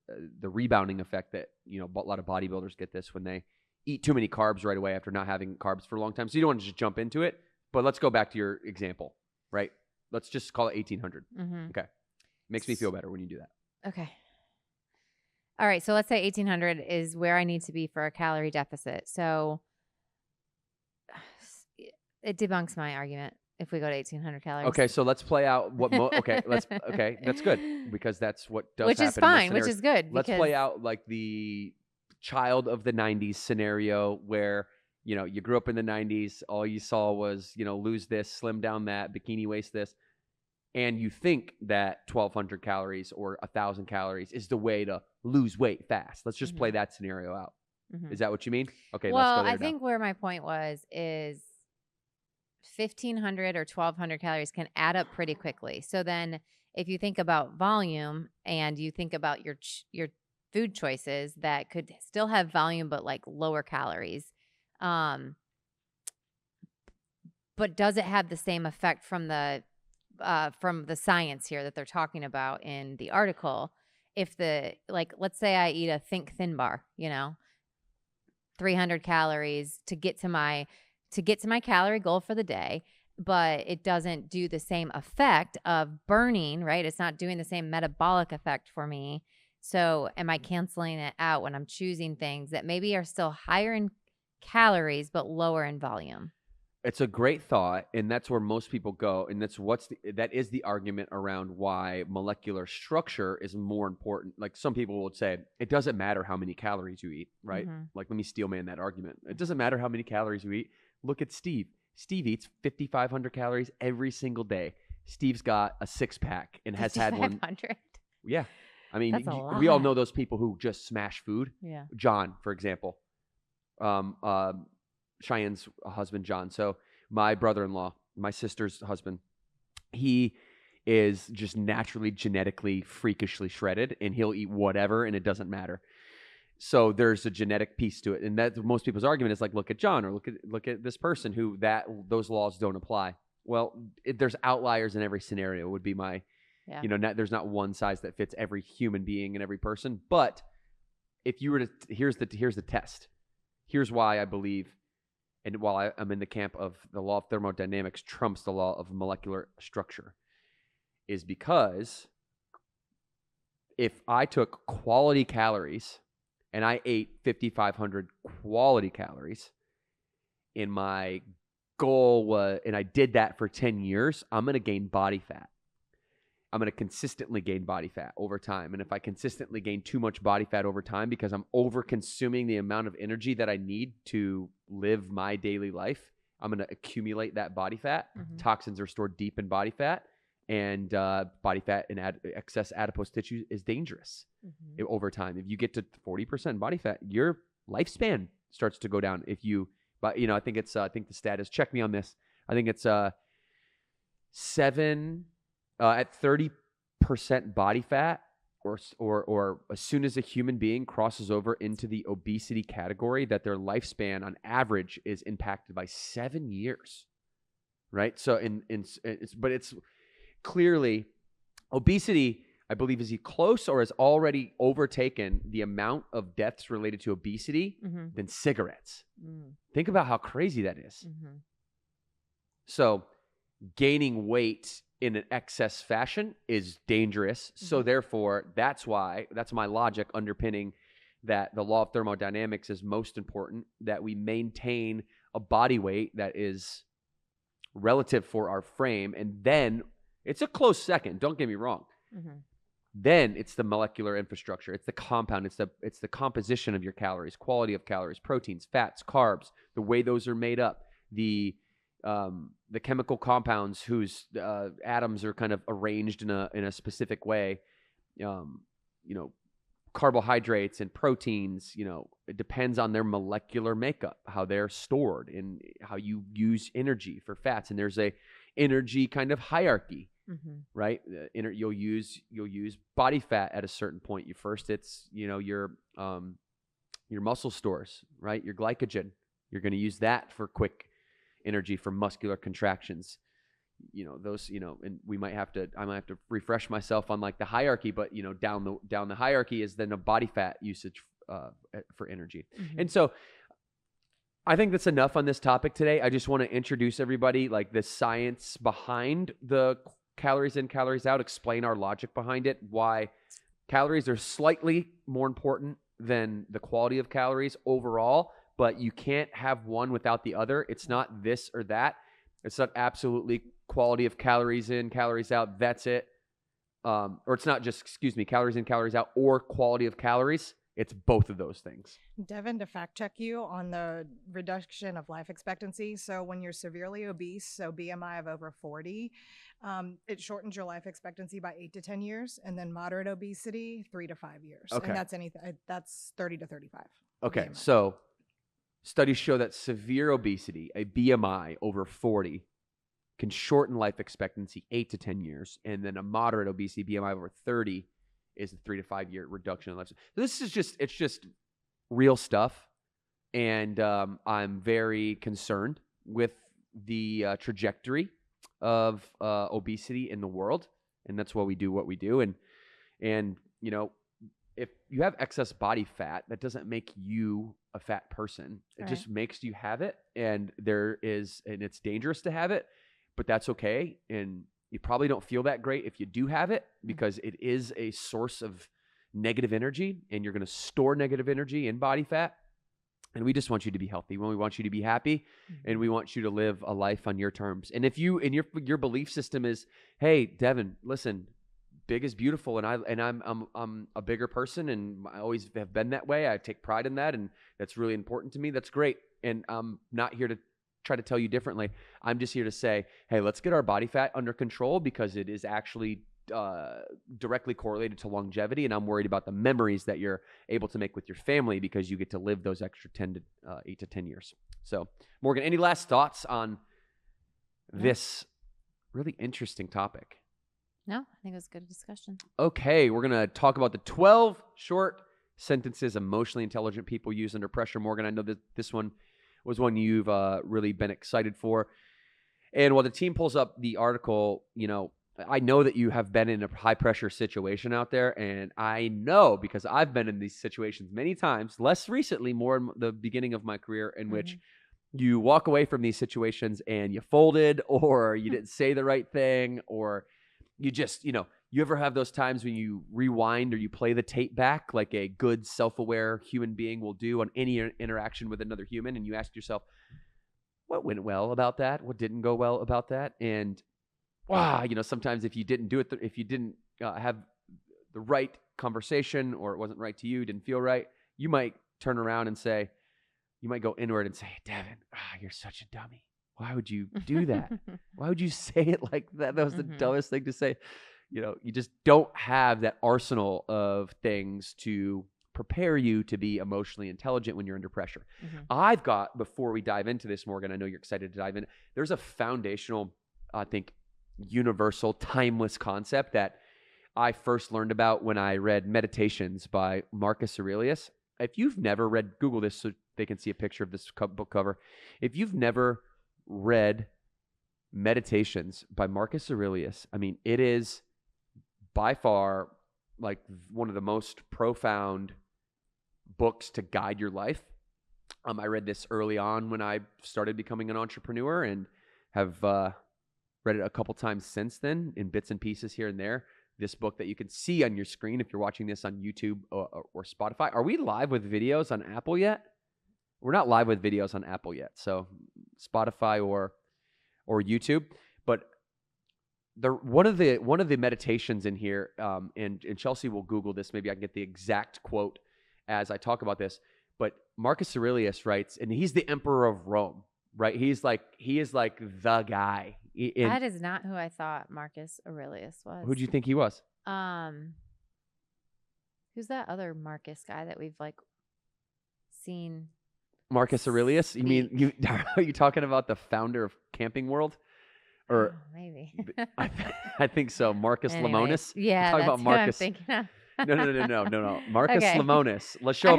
rebounding effect that, a lot of bodybuilders get this when they eat too many carbs right away after not having carbs for a long time. So you don't want to just jump into it. But let's go back to your example, right? Let's just call it 1,800. Mm-hmm. Okay. Makes me feel better when you do that. Okay. All right. So let's say 1,800 is where I need to be for a calorie deficit. So it debunks my argument if we go to 1,800 calories. Okay, so let's play out what. That's good because that's what does. Which happen is fine. In Which is good. Let's play out like the child of the '90s scenario where you grew up in the '90s. All you saw was lose this, slim down that, bikini waist this, and you think that 1,200 calories or 1,000 calories is the way to lose weight fast. Let's just play that scenario out. Mm-hmm. Is that what you mean? Okay. Well, let's go there I think where my point is 1,500 or 1,200 calories can add up pretty quickly. So then if you think about volume and you think about your food choices that could still have volume but like lower calories, but does it have the same effect from the science here that they're talking about in the article? If let's say I eat a Think Thin bar, 300 calories to get to my calorie goal for the day, but it doesn't do the same effect of burning, right? It's not doing the same metabolic effect for me. So am I canceling it out when I'm choosing things that maybe are still higher in calories but lower in volume? It's a great thought, and that's where most people go, and that is the argument around why molecular structure is more important. Like some people would say, it doesn't matter how many calories you eat, right? Mm-hmm. Like let me steelman that argument. It doesn't matter how many calories you eat. Look at Steve. Steve eats 5,500 calories every single day. Steve's got a 6-pack and has had one. 500. Yeah. I mean, That's a we all lot. know those people who just smash food. Yeah. John, for example, Cheyenne's husband, John. So my brother-in-law, my sister's husband, he is just naturally, genetically, freakishly shredded, and he'll eat whatever, and it doesn't matter. So there's a genetic piece to it, and that most people's argument is like, look at John, or look at this person who those laws don't apply. Well, there's outliers in every scenario. Would be my, there's not one size that fits every human being and every person. But if you were to, here's the test. Here's why I believe, and while I'm in the camp of the law of thermodynamics trumps the law of molecular structure, is because if I took quality calories and I ate 5,500 quality calories, and my goal was, and I did that for 10 years, I'm going to gain body fat. I'm going to consistently gain body fat over time. And if I consistently gain too much body fat over time because I'm over consuming the amount of energy that I need to live my daily life, I'm going to accumulate that body fat. Mhm. Toxins are stored deep in body fat, and body fat and excess adipose tissue is dangerous over time. If you get to 40% body fat, your lifespan starts to go down. If you, but I think it's, I think the stat is, check me on this, I think it's at 30% body fat, or as soon as a human being crosses over into the obesity category, that their lifespan on average is impacted by 7 years, right? So but it's clearly obesity, I believe, is close or has already overtaken the amount of deaths related to obesity than cigarettes. Think about how crazy that is. So gaining weight in an excess fashion is dangerous. So therefore, that's my logic underpinning that the law of thermodynamics is most important, that we maintain a body weight that is relative for our frame. And then it's a close second, don't get me wrong. Then it's the molecular infrastructure. It's the compound. It's the composition of your calories, quality of calories, proteins, fats, carbs, the way those are made up, the chemical compounds whose atoms are kind of arranged in a specific way, carbohydrates and proteins, it depends on their molecular makeup, how they're stored, and how you use energy for fats. And there's a energy kind of hierarchy, right? You'll use body fat at a certain point. It's your muscle stores, right? Your glycogen. You're going to use that for quick energy for muscular contractions, those, and I might have to refresh myself on like the hierarchy, but down the hierarchy is then a body fat usage for energy. And so I think that's enough on this topic today. I just want to introduce everybody, like the science behind the calories in, calories out, explain our logic behind it, why calories are slightly more important than the quality of calories overall. But you can't have one without the other. It's not this or that. It's not absolutely quality of calories in, calories out. That's it. Or it's not just, calories in, calories out, or quality of calories. It's both of those things. Devin, to fact check you on the reduction of life expectancy. So when you're severely obese, so BMI of over 40, it shortens your life expectancy by 8 to 10 years. And then moderate obesity, 3 to 5 years. Okay. And that's 30 to 35. Okay. BMI. So studies show that severe obesity, a BMI over 40, can shorten life expectancy 8 to 10 years. And then a moderate obesity, BMI over 30, is a 3 to 5 year reduction in life. So this is it's just real stuff. And I'm very concerned with the trajectory of obesity in the world. And that's why we do what we do. And if you have excess body fat, that doesn't make you a fat person. It just makes you have it. And it's dangerous to have it, but that's okay. And you probably don't feel that great if you do have it, because it is a source of negative energy, and you're going to store negative energy in body fat. And we just want you to be healthy. We want you to be happy, and we want you to live a life on your terms. And if your belief system is, hey, Devin, listen, big is beautiful, and I'm a bigger person, and I always have been that way. I take pride in that, and that's really important to me. That's great. And I'm not here to try to tell you differently. I'm just here to say, hey, let's get our body fat under control, because it is actually directly correlated to longevity, and I'm worried about the memories that you're able to make with your family because you get to live those extra 8 to 10 years. So, Morgan, any last thoughts on this really interesting topic? No, I think it was a good discussion. Okay, we're going to talk about the 12 short sentences emotionally intelligent people use under pressure. Morgan, I know that this one was one you've really been excited for. And while the team pulls up the article, I know that you have been in a high pressure situation out there, and I know because I've been in these situations many times, less recently, more in the beginning of my career, in which you walk away from these situations and you folded, or you didn't say the right thing, or you just, you ever have those times when you rewind or you play the tape back like a good self-aware human being will do on any interaction with another human, and you ask yourself, what went well about that? What didn't go well about that? And sometimes if you didn't do it, if you didn't have the right conversation, or it wasn't right to you, didn't feel right, you might turn around and say, you might go inward and say, Devin, you're such a dummy. Why would you do that? Why would you say it like that? That was the dumbest thing to say. You just don't have that arsenal of things to prepare you to be emotionally intelligent when you're under pressure. I've got, before we dive into this, Morgan, I know you're excited to dive in. There's a foundational, I think, universal, timeless concept that I first learned about when I read Meditations by Marcus Aurelius. If you've never read, Google this so they can see a picture of this book cover. If you've never read Meditations by Marcus Aurelius, I mean, it is by far like one of the most profound books to guide your life. I read this early on when I started becoming an entrepreneur, and have read it a couple times since then in bits and pieces here and there. This book that you can see on your screen if you're watching this on YouTube or Spotify. Are we live with videos on Apple yet? We're not live with videos on Apple yet, so Spotify or YouTube. But one of the meditations in here, and Chelsea will Google this. Maybe I can get the exact quote as I talk about this. But Marcus Aurelius writes, and he's the emperor of Rome, right? He is like the guy. That is not who I thought Marcus Aurelius was. Who do you think he was? Who's that other Marcus guy that we've seen? Marcus Aurelius? You mean are you talking about the founder of Camping World? Or maybe. I think so. Marcus Lemonis. Yeah, talking that's about Marcus. who I'm thinking of. No. Marcus Okay. Lemonis. Let's show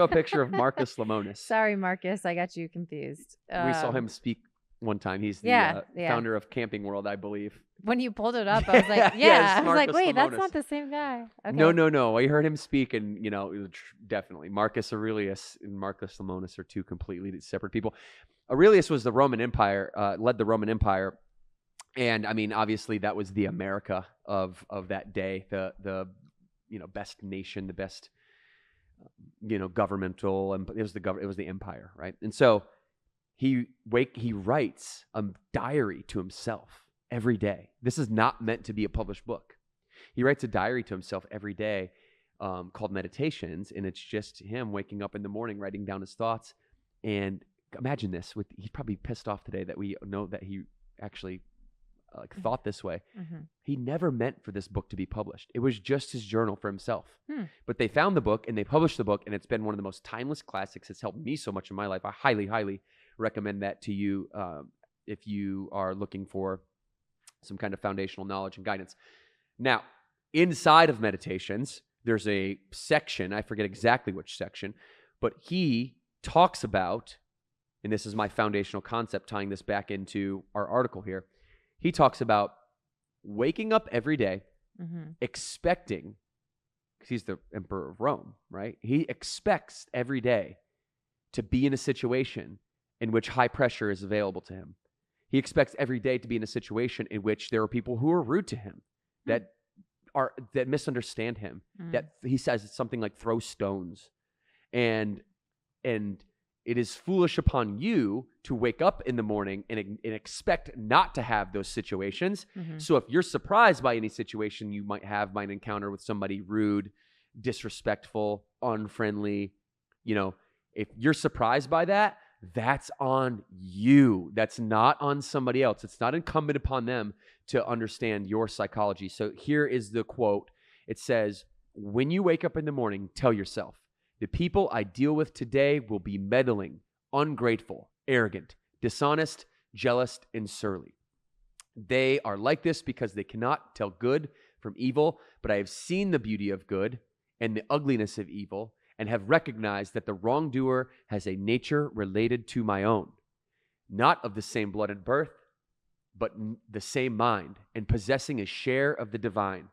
a picture of Marcus Lemonis. Sorry, Marcus, I got you confused. We saw him speak one time. He's the yeah. founder of Camping World, I believe. When you pulled it up, I was like, Yes, I was like, Marcus wait, that's Lemonis. not the same guy. Okay. No. I heard him speak, and it was definitely Marcus Aurelius and Marcus Lemonis are two completely separate people. Aurelius was the Roman Empire, led the Roman Empire, and I mean, obviously, that was the America of that day, the best nation, the best governmental, and it was the empire, right? And so he writes a diary to himself every day. This is not meant to be a published book. He writes a diary to himself every day called Meditations, and it's just him waking up in the morning, writing down his thoughts. And imagine this: he's probably pissed off today that we know that he actually thought this way. He never meant for this book to be published. It was just his journal for himself. But they found the book and they published the book, and it's been one of the most timeless classics. It's helped me so much in my life. I highly, highly recommend that to you if you are looking for some kind of foundational knowledge and guidance. Now, inside of Meditations, there's a section, I forget exactly which section, but he talks about, and this is my foundational concept tying this back into our article here, he talks about waking up every day, expecting, because he's the emperor of Rome, right? He expects every day to be in a situation in which high pressure is available to him. He expects every day to be in a situation in which there are people who are rude to him, that misunderstand him, that he says something like throw stones. And it is foolish upon you to wake up in the morning and expect not to have those situations. So if you're surprised by any situation you might encounter with somebody rude, disrespectful, unfriendly, if you're surprised by that, that's on you. That's not on somebody else. It's not incumbent upon them to understand your psychology. So here is the quote. It says, when you wake up in the morning, tell yourself, the people I deal with today will be meddling, ungrateful, arrogant, dishonest, jealous, and surly. They are like this because they cannot tell good from evil, but I have seen the beauty of good and the ugliness of evil, and have recognized that the wrongdoer has a nature related to my own, not of the same blood and birth, but the same mind, and possessing a share of the divine.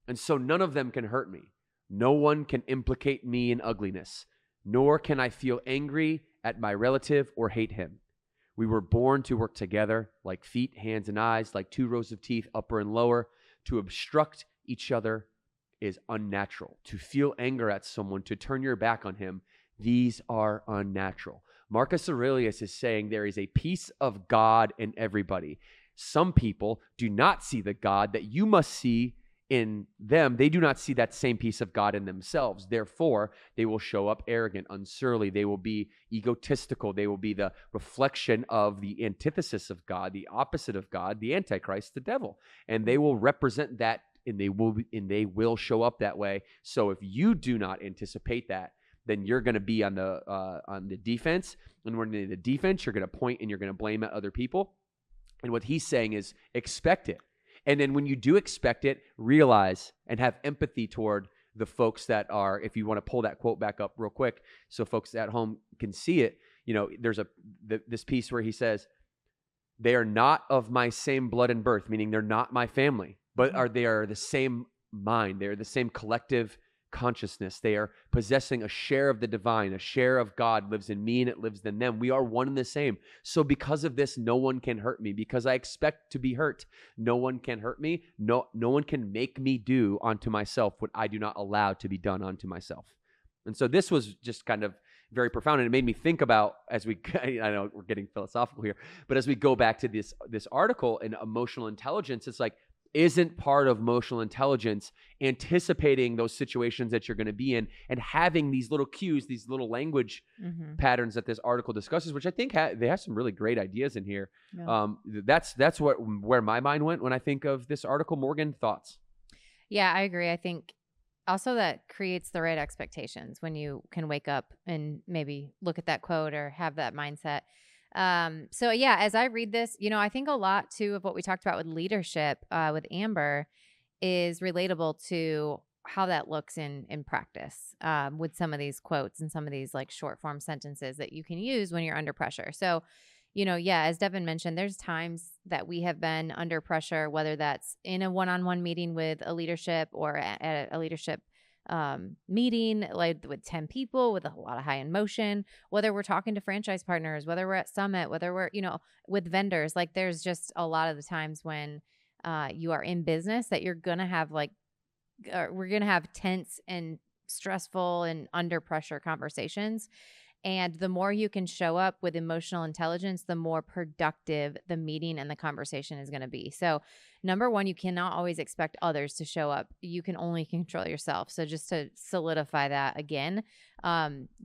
And so none of them can hurt me. No one can implicate me in ugliness, nor can I feel angry at my relative or hate him. We were born to work together, like feet, hands, and eyes, like two rows of teeth, upper and lower. To obstruct each other is unnatural. To feel anger at someone, to turn your back on him, these are unnatural. Marcus Aurelius is saying there is a piece of God in everybody. Some people do not see the God that you must see in them. They do not see that same piece of God in themselves. Therefore, they will show up arrogant, unsurly. They will be egotistical. They will be the reflection of the antithesis of God, the opposite of God, the Antichrist, the devil. And they will represent that, and they will show up that way. So if you do not anticipate that, then you're going to be on the defense. And when you're in the defense, you're going to point and you're going to blame at other people. And what he's saying is expect it. And then when you do expect it, realize and have empathy toward the folks that are, if you want to pull that quote back up real quick so folks at home can see it, there's this piece where he says, they are not of my same blood and birth, meaning they're not my family, but they are the same mind. They're the same collective consciousness. They are possessing a share of the divine. A share of God lives in me and it lives in them. We are one and the same. So because of this, no one can hurt me. Because I expect to be hurt, no one can hurt me. No one can make me do unto myself what I do not allow to be done unto myself. And so this was just kind of very profound. And it made me think about, I know we're getting philosophical here, but as we go back to this article in emotional intelligence, it's like, isn't part of emotional intelligence anticipating those situations that you're going to be in and having these little cues, these little language patterns that this article discusses, which I think they have some really great ideas in here. Yeah. That's where my mind went when I think of this article. Morgan, thoughts? Yeah, I agree. I think also that creates the right expectations when you can wake up and maybe look at that quote or have that mindset. So yeah, as I read this, I think a lot too of what we talked about with leadership, with Amber is relatable to how that looks in practice, with some of these quotes and some of these like short form sentences that you can use when you're under pressure. So, as Devin mentioned, there's times that we have been under pressure, whether that's in a one-on-one meeting with a leadership or at a leadership meeting like with 10 people with a lot of high emotion, whether we're talking to franchise partners, whether we're at Summit, whether we're, with vendors, like there's just a lot of the times when you are in business that you're going to have we're going to have tense and stressful and under pressure conversations. And the more you can show up with emotional intelligence, the more productive the meeting and the conversation is going to be. So number one, you cannot always expect others to show up. You can only control yourself. So just to solidify that again,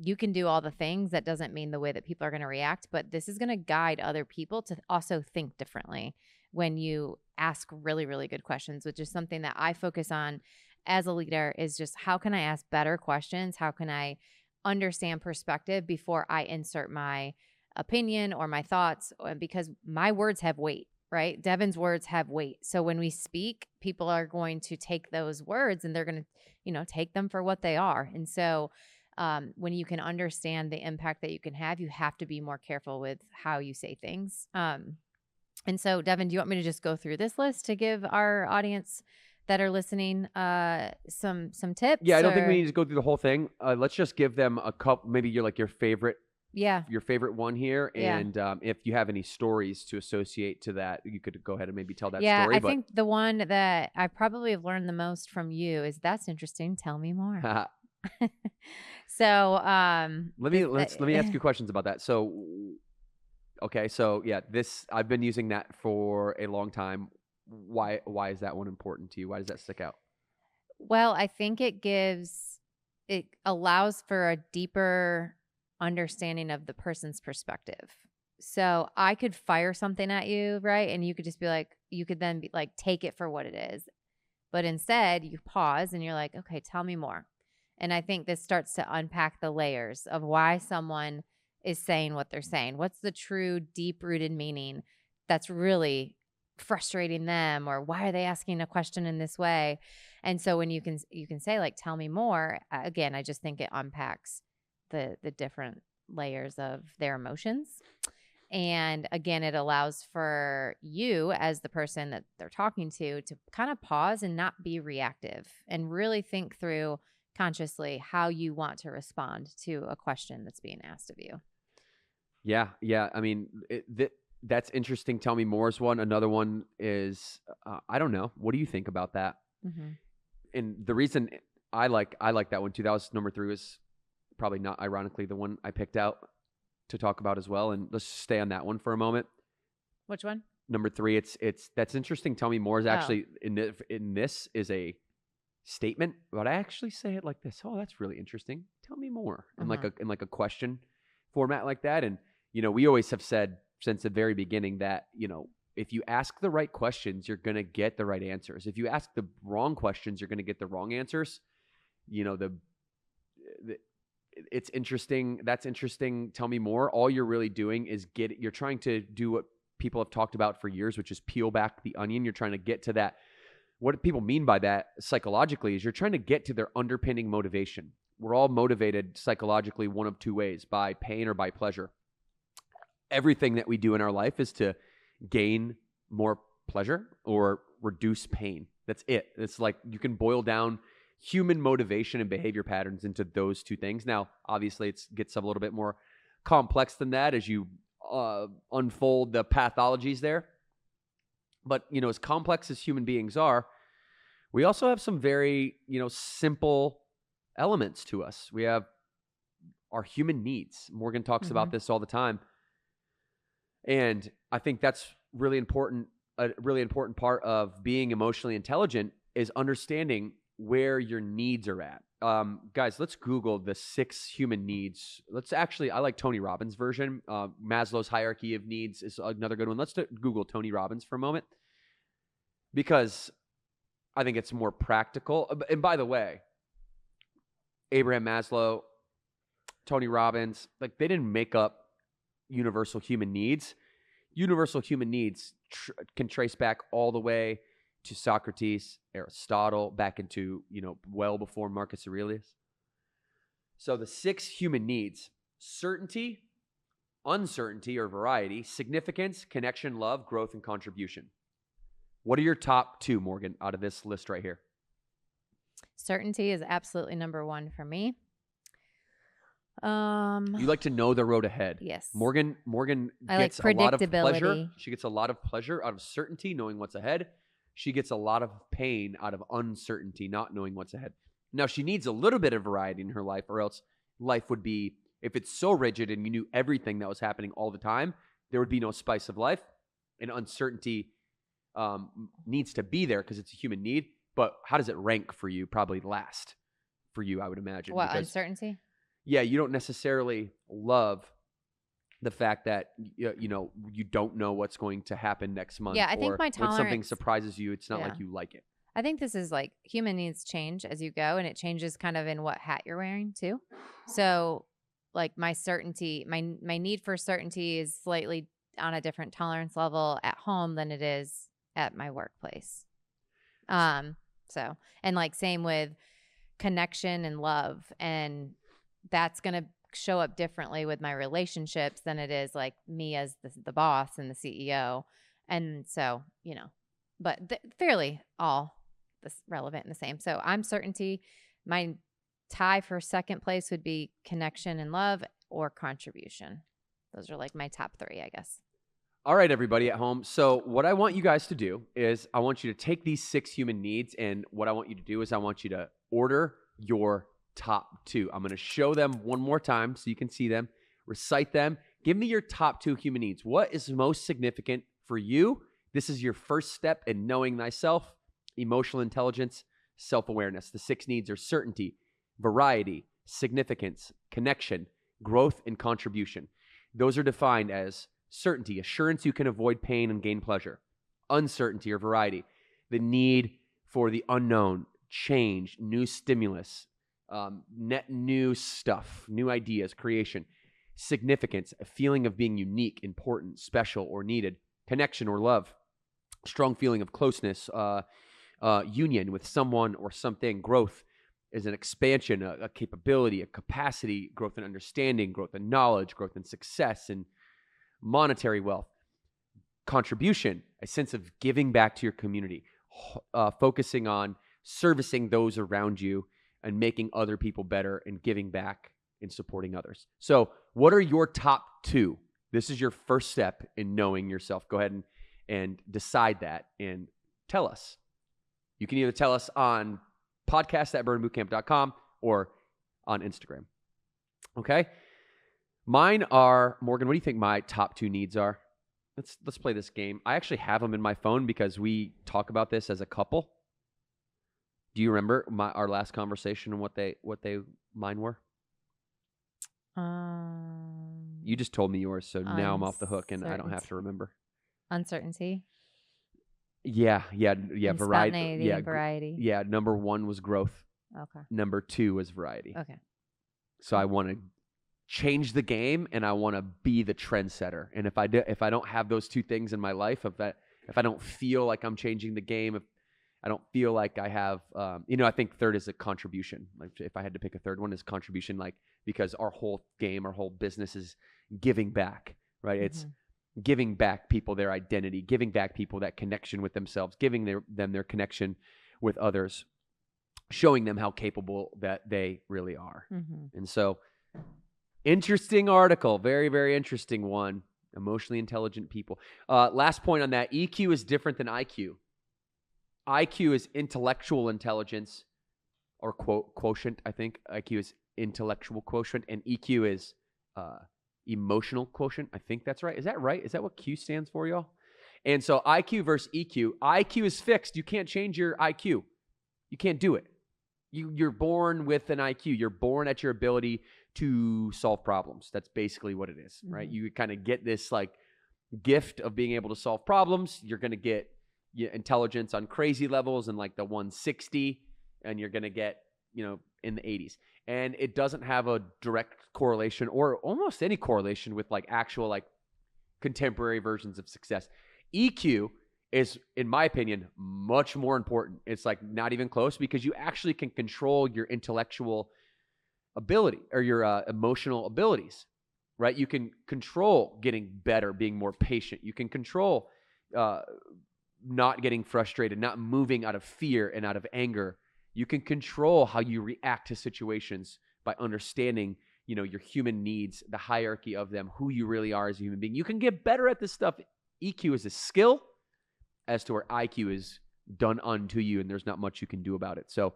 you can do all the things. That doesn't mean the way that people are going to react, but this is going to guide other people to also think differently when you ask really, really good questions, which is something that I focus on as a leader, is just how can I ask better questions? How can I understand perspective before I insert my opinion or my thoughts, because my words have weight, right? Devin's words have weight. So when we speak, people are going to take those words and they're going to, take them for what they are. And so when you can understand the impact that you can have, you have to be more careful with how you say things. And so Devin, do you want me to just go through this list to give our audience that are listening some tips? Yeah, I don't think we need to go through the whole thing. Let's just give them a couple, maybe your favorite. Yeah. Your favorite one here. Yeah. And if you have any stories to associate to that, you could go ahead and maybe tell that story. Yeah, I think the one that I probably have learned the most from you is, that's interesting. Tell me more. So let me ask you questions about that. So okay, so yeah, I've been using that for a long time. Why is that one important to you? Why does that stick out? Well, I think it allows for a deeper understanding of the person's perspective. So I could fire something at you, right? And you could just be like, you could then be like, take it for what it is. But instead, you pause and you're like, okay, tell me more. And I think this starts to unpack the layers of why someone is saying what they're saying. What's the true deep-rooted meaning that's really frustrating them, or why are they asking a question in this way? And so when you can say like, tell me more, again, I just think it unpacks the different layers of their emotions. And again, it allows for you as the person that they're talking to kind of pause and not be reactive and really think through consciously how you want to respond to a question that's being asked of you. Yeah. I mean, that's interesting. Tell me more is one. Another one is, I don't know. What do you think about that? Mm-hmm. And the reason I like that one too, that was number 3, was probably not ironically the one I picked out to talk about as well. And let's stay on that one for a moment. Which one? Number 3, it's that's interesting. Tell me more is actually in this is a statement, but I actually say it like this. Oh, that's really interesting. Tell me more. In like a question format like that. And we always have said since the very beginning that, if you ask the right questions, you're going to get the right answers. If you ask the wrong questions, you're going to get the wrong answers. It's interesting. That's interesting. Tell me more. All you're really doing is you're trying to do what people have talked about for years, which is peel back the onion. You're trying to get to that. What people mean by that psychologically is you're trying to get to their underpinning motivation. We're all motivated psychologically one of 2 ways, by pain or by pleasure. Everything that we do in our life is to gain more pleasure or reduce pain. That's it. It's like you can boil down human motivation and behavior patterns into those 2 things. Now, obviously, it gets a little bit more complex than that as you unfold the pathologies there. But, as complex as human beings are, we also have some very, simple elements to us. We have our human needs. Morgan talks about this all the time. And I think that's really important. A really important part of being emotionally intelligent is understanding where your needs are at. Guys, let's Google the 6 human needs. I like Tony Robbins' version. Maslow's hierarchy of needs is another good one. Let's Google Tony Robbins for a moment, because I think it's more practical. And by the way, Abraham Maslow, Tony Robbins, they didn't make up universal human needs. Universal human needs can trace back all the way to Socrates, Aristotle, back into, well before Marcus Aurelius. So the 6 human needs: certainty, uncertainty or variety, significance, connection, love, growth, and contribution. What are your top 2, Morgan, out of this list right here? Certainty is absolutely number 1 for me. You like to know the road ahead. Yes. Morgan gets a lot of pleasure. She gets a lot of pleasure out of certainty, knowing what's ahead. She gets a lot of pain out of uncertainty, not knowing what's ahead. Now, she needs a little bit of variety in her life, or else life would be, if it's so rigid and you knew everything that was happening all the time, there would be no spice of life. And uncertainty needs to be there because it's a human need. But how does it rank for you? Probably last for you, I would imagine. What, uncertainty? Yeah, you don't necessarily love the fact that you don't know what's going to happen next month. Yeah, I think my tolerance, when something surprises you, it's not like you like it. I think this is like human needs change as you go, and it changes kind of in what hat you're wearing too. So like my certainty, my need for certainty is slightly on a different tolerance level at home than it is at my workplace. So, and like same with connection and love, and that's going to show up differently with my relationships than it is like me as the boss and the CEO. And so, but fairly all this relevant and the same. So I'm certainty. My tie for second place would be connection and love, or contribution. Those are like my top 3, I guess. All right, everybody at home. So what I want you guys to do is I want you to take these 6 human needs, and what I want you to do is I want you to order your top 2. I'm going to show them one more time so you can see them, recite them. Give me your top 2 human needs. What is most significant for you? This is your first step in knowing thyself, emotional intelligence, self-awareness. The 6 needs are certainty, variety, significance, connection, growth, and contribution. Those are defined as certainty, assurance you can avoid pain and gain pleasure; uncertainty or variety, the need for the unknown, change, new stimulus, net new stuff, new ideas, creation; significance, a feeling of being unique, important, special, or needed; connection or love, strong feeling of closeness, union with someone or something; growth is an expansion, a capability, a capacity; growth in understanding, growth in knowledge, growth in success and monetary wealth; contribution, a sense of giving back to your community, focusing on servicing those around you and making other people better and giving back and supporting others. So what are your top 2? This is your first step in knowing yourself. Go ahead and decide that and tell us. You can either tell us on podcast@burnbootcamp.com or on Instagram. Okay? Mine are, Morgan, what do you think my top 2 needs are? Let's play this game. I actually have them in my phone because we talk about this as a couple. Do you remember our last conversation and what mine were? You just told me yours, so now I'm off the hook and I don't have to remember. Uncertainty. Yeah. And Variety. Yeah, variety. Yeah. Number 1 was growth. Okay. Number 2 was variety. Okay. So I want to change the game and I want to be the trendsetter. And if I don't have those 2 things in my life, if I don't feel like I'm changing the game, if I don't feel like I have, I think third is a contribution. Like if I had to pick a third one, is contribution, like because our whole game, our whole business is giving back, right? It's giving back people their identity, giving back people that connection with themselves, giving them their connection with others, showing them how capable that they really are. And so, interesting article, very, very interesting one. Emotionally intelligent people. Last point on that, EQ is different than IQ. IQ is intellectual intelligence or quotient, I think. IQ is intellectual quotient and EQ is emotional quotient. I think that's right. Is that right? Is that what Q stands for, y'all? And so IQ versus EQ. IQ is fixed. You can't change your IQ. You can't do it. You're born with an IQ. You're born at your ability to solve problems. That's basically what it is, right? You kind of get this like gift of being able to solve problems. You're going to get intelligence on crazy levels in like the 160, and you're going to get, in the 80s. And it doesn't have a direct correlation or almost any correlation with like actual like contemporary versions of success. EQ is, in my opinion, much more important. It's like not even close because you actually can control your intellectual ability or your emotional abilities, right? You can control getting better, being more patient. You can control not getting frustrated, not moving out of fear and out of anger. You can control how you react to situations by understanding, your human needs, the hierarchy of them, who you really are as a human being. You can get better at this stuff. EQ is a skill as to where IQ is done unto you, and there's not much you can do about it. So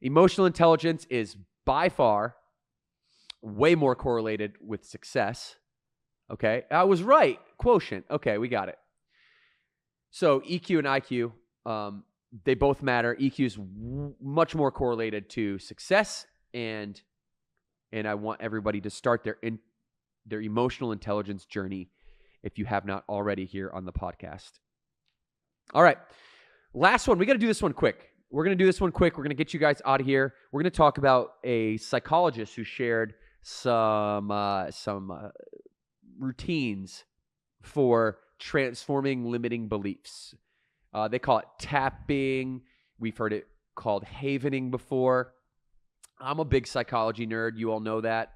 emotional intelligence is by far way more correlated with success. Okay, I was right. Quotient. Okay, we got it. So EQ and IQ, they both matter. EQ is much more correlated to success, and I want everybody to start their emotional intelligence journey if you have not already here on the podcast. All right, last one. We got to do this one quick. We're going to do this one quick. We're going to get you guys out of here. We're going to talk about a psychologist who shared some routines for transforming limiting beliefs. They call it tapping. We've heard it called havening before. I'm a big psychology nerd. You all know that.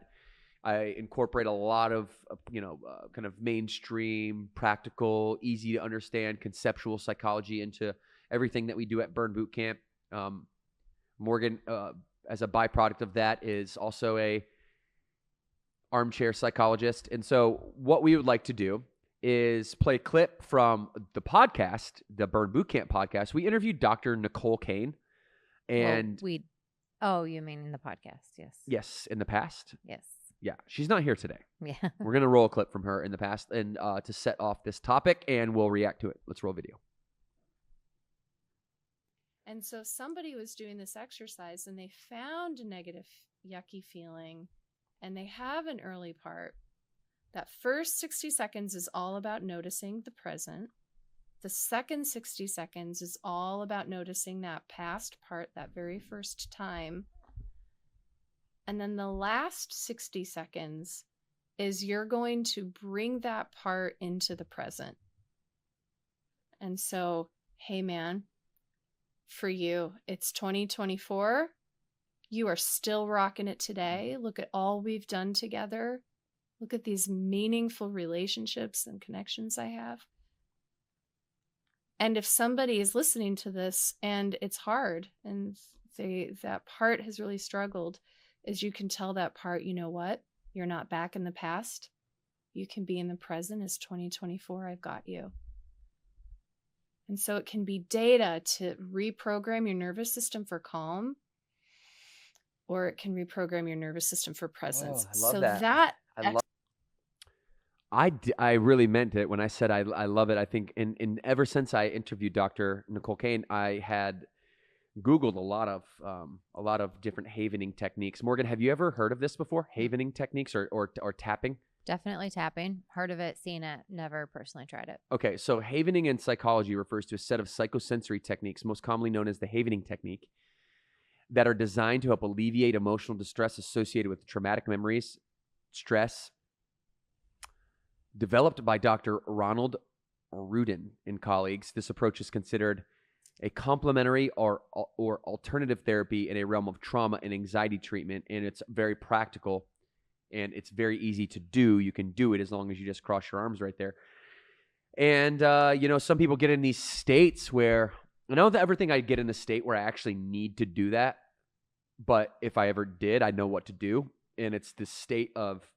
I incorporate a lot of, kind of mainstream, practical, easy to understand, conceptual psychology into everything that we do at Burn Boot Camp. Morgan, as a byproduct of that, is also a armchair psychologist. And so what we would like to do is play a clip from the podcast, the Burn Boot Camp podcast. We interviewed Dr. Nicole Kane. And you mean in the podcast? Yes. Yes, in the past. Yes. Yeah, she's not here today. Yeah. We're going to roll a clip from her in the past and to set off this topic, and we'll react to it. Let's roll video. And so somebody was doing this exercise and they found a negative, yucky feeling and they have an early part, that first 60 seconds is all about noticing the present. The second 60 seconds is all about noticing that past part, that very first time. And then the last 60 seconds is you're going to bring that part into the present. And so, hey man, for you, it's 2024. You are still rocking it today. Look at all we've done together. Look at these meaningful relationships and connections I have. And if somebody is listening to this and it's hard and that part has really struggled, is you can tell that part, you know what? You're not back in the past. You can be in the present. It's 2024. I've got you. And so it can be data to reprogram your nervous system for calm, or it can reprogram your nervous system for presence. I love that. I really meant it when I said I love it. I think ever since I interviewed Dr. Nicole Kane, I had Googled a lot of different havening techniques. Morgan, have you ever heard of this before? Havening techniques or tapping? Definitely tapping. Heard of it, seen it, never personally tried it. Okay, so havening in psychology refers to a set of psychosensory techniques, most commonly known as the havening technique, that are designed to help alleviate emotional distress associated with traumatic memories, stress. Developed by Dr. Ronald Rudin and colleagues, this approach is considered a complementary or alternative therapy in a realm of trauma and anxiety treatment, and it's very practical and it's very easy to do. You can do it as long as you just cross your arms right there. And, some people get in these states where, I don't ever think I'd get in a state where I actually need to do that. But if I ever did, I know what to do. And it's this state of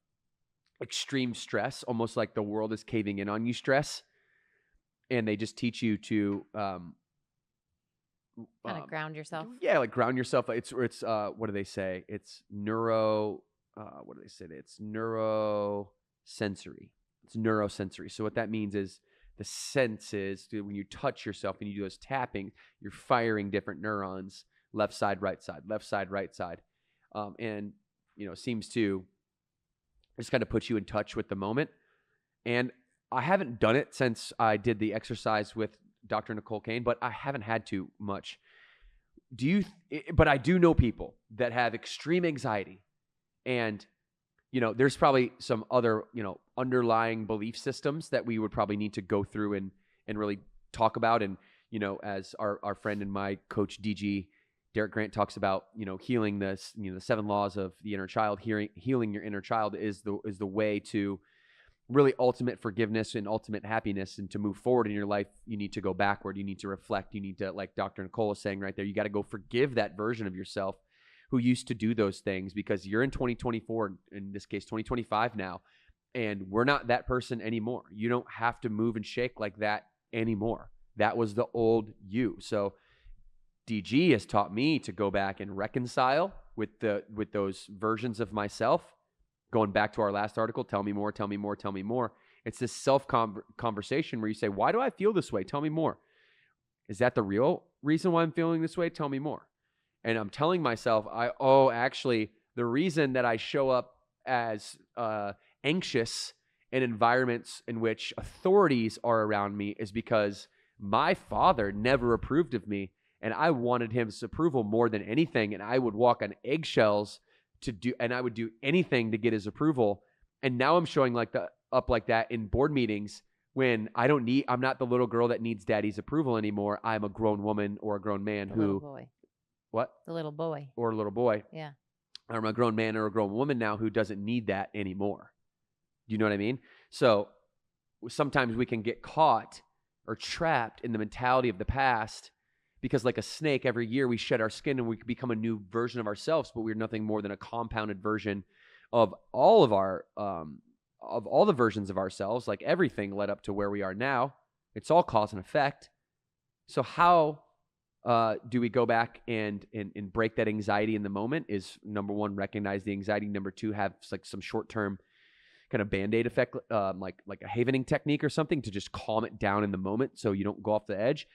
extreme stress, almost like the world is caving in on you stress. And they just teach you to kind of ground yourself. Yeah, like ground yourself. It's what do they say? It's It's neurosensory. It's neurosensory. So what that means is the senses, when you touch yourself and you do this tapping, you're firing different neurons, left side, right side, left side, right side. And seems to just kind of put you in touch with the moment. And I haven't done it since I did the exercise with Dr. Nicole Kane, but I haven't had to much. But I do know people that have extreme anxiety, and there's probably some other underlying belief systems that we would probably need to go through and really talk about. And as our friend and my coach DG Derek Grant talks about, healing this, the 7 laws of the inner child. Healing your inner child is the way to really ultimate forgiveness and ultimate happiness. And to move forward in your life, you need to go backward. You need to reflect. You need to, like Dr. Nicole is saying right there, you got to go forgive that version of yourself who used to do those things, because you're in 2024, in this case 2025 now, and we're not that person anymore. You don't have to move and shake like that anymore. That was the old you. So DG has taught me to go back and reconcile with those versions of myself. Going back to our last article, tell me more, tell me more, tell me more. It's this self-conversation where you say, why do I feel this way? Tell me more. Is that the real reason why I'm feeling this way? Tell me more. And I'm telling myself, actually, the reason that I show up as anxious in environments in which authorities are around me is because my father never approved of me, and I wanted his approval more than anything, and I would walk on eggshells and I would do anything to get his approval. And now I'm showing up like that in board meetings when I'm not the little girl that needs daddy's approval anymore. I'm a grown woman or a grown man Little boy. What? The little boy. Or a little boy. Yeah. I'm a grown man or a grown woman now who doesn't need that anymore. Do you know what I mean? So sometimes we can get caught or trapped in the mentality of the past, because like a snake, every year we shed our skin and we become a new version of ourselves, but we're nothing more than a compounded version of all of all the versions of ourselves. Like everything led up to where we are now. It's all cause and effect. So how do we go back and break that anxiety in the moment? Is number 1, recognize the anxiety. Number 2, have like some short-term kind of Band-Aid effect, like a havening technique or something to just calm it down in the moment so you don't go off the edge.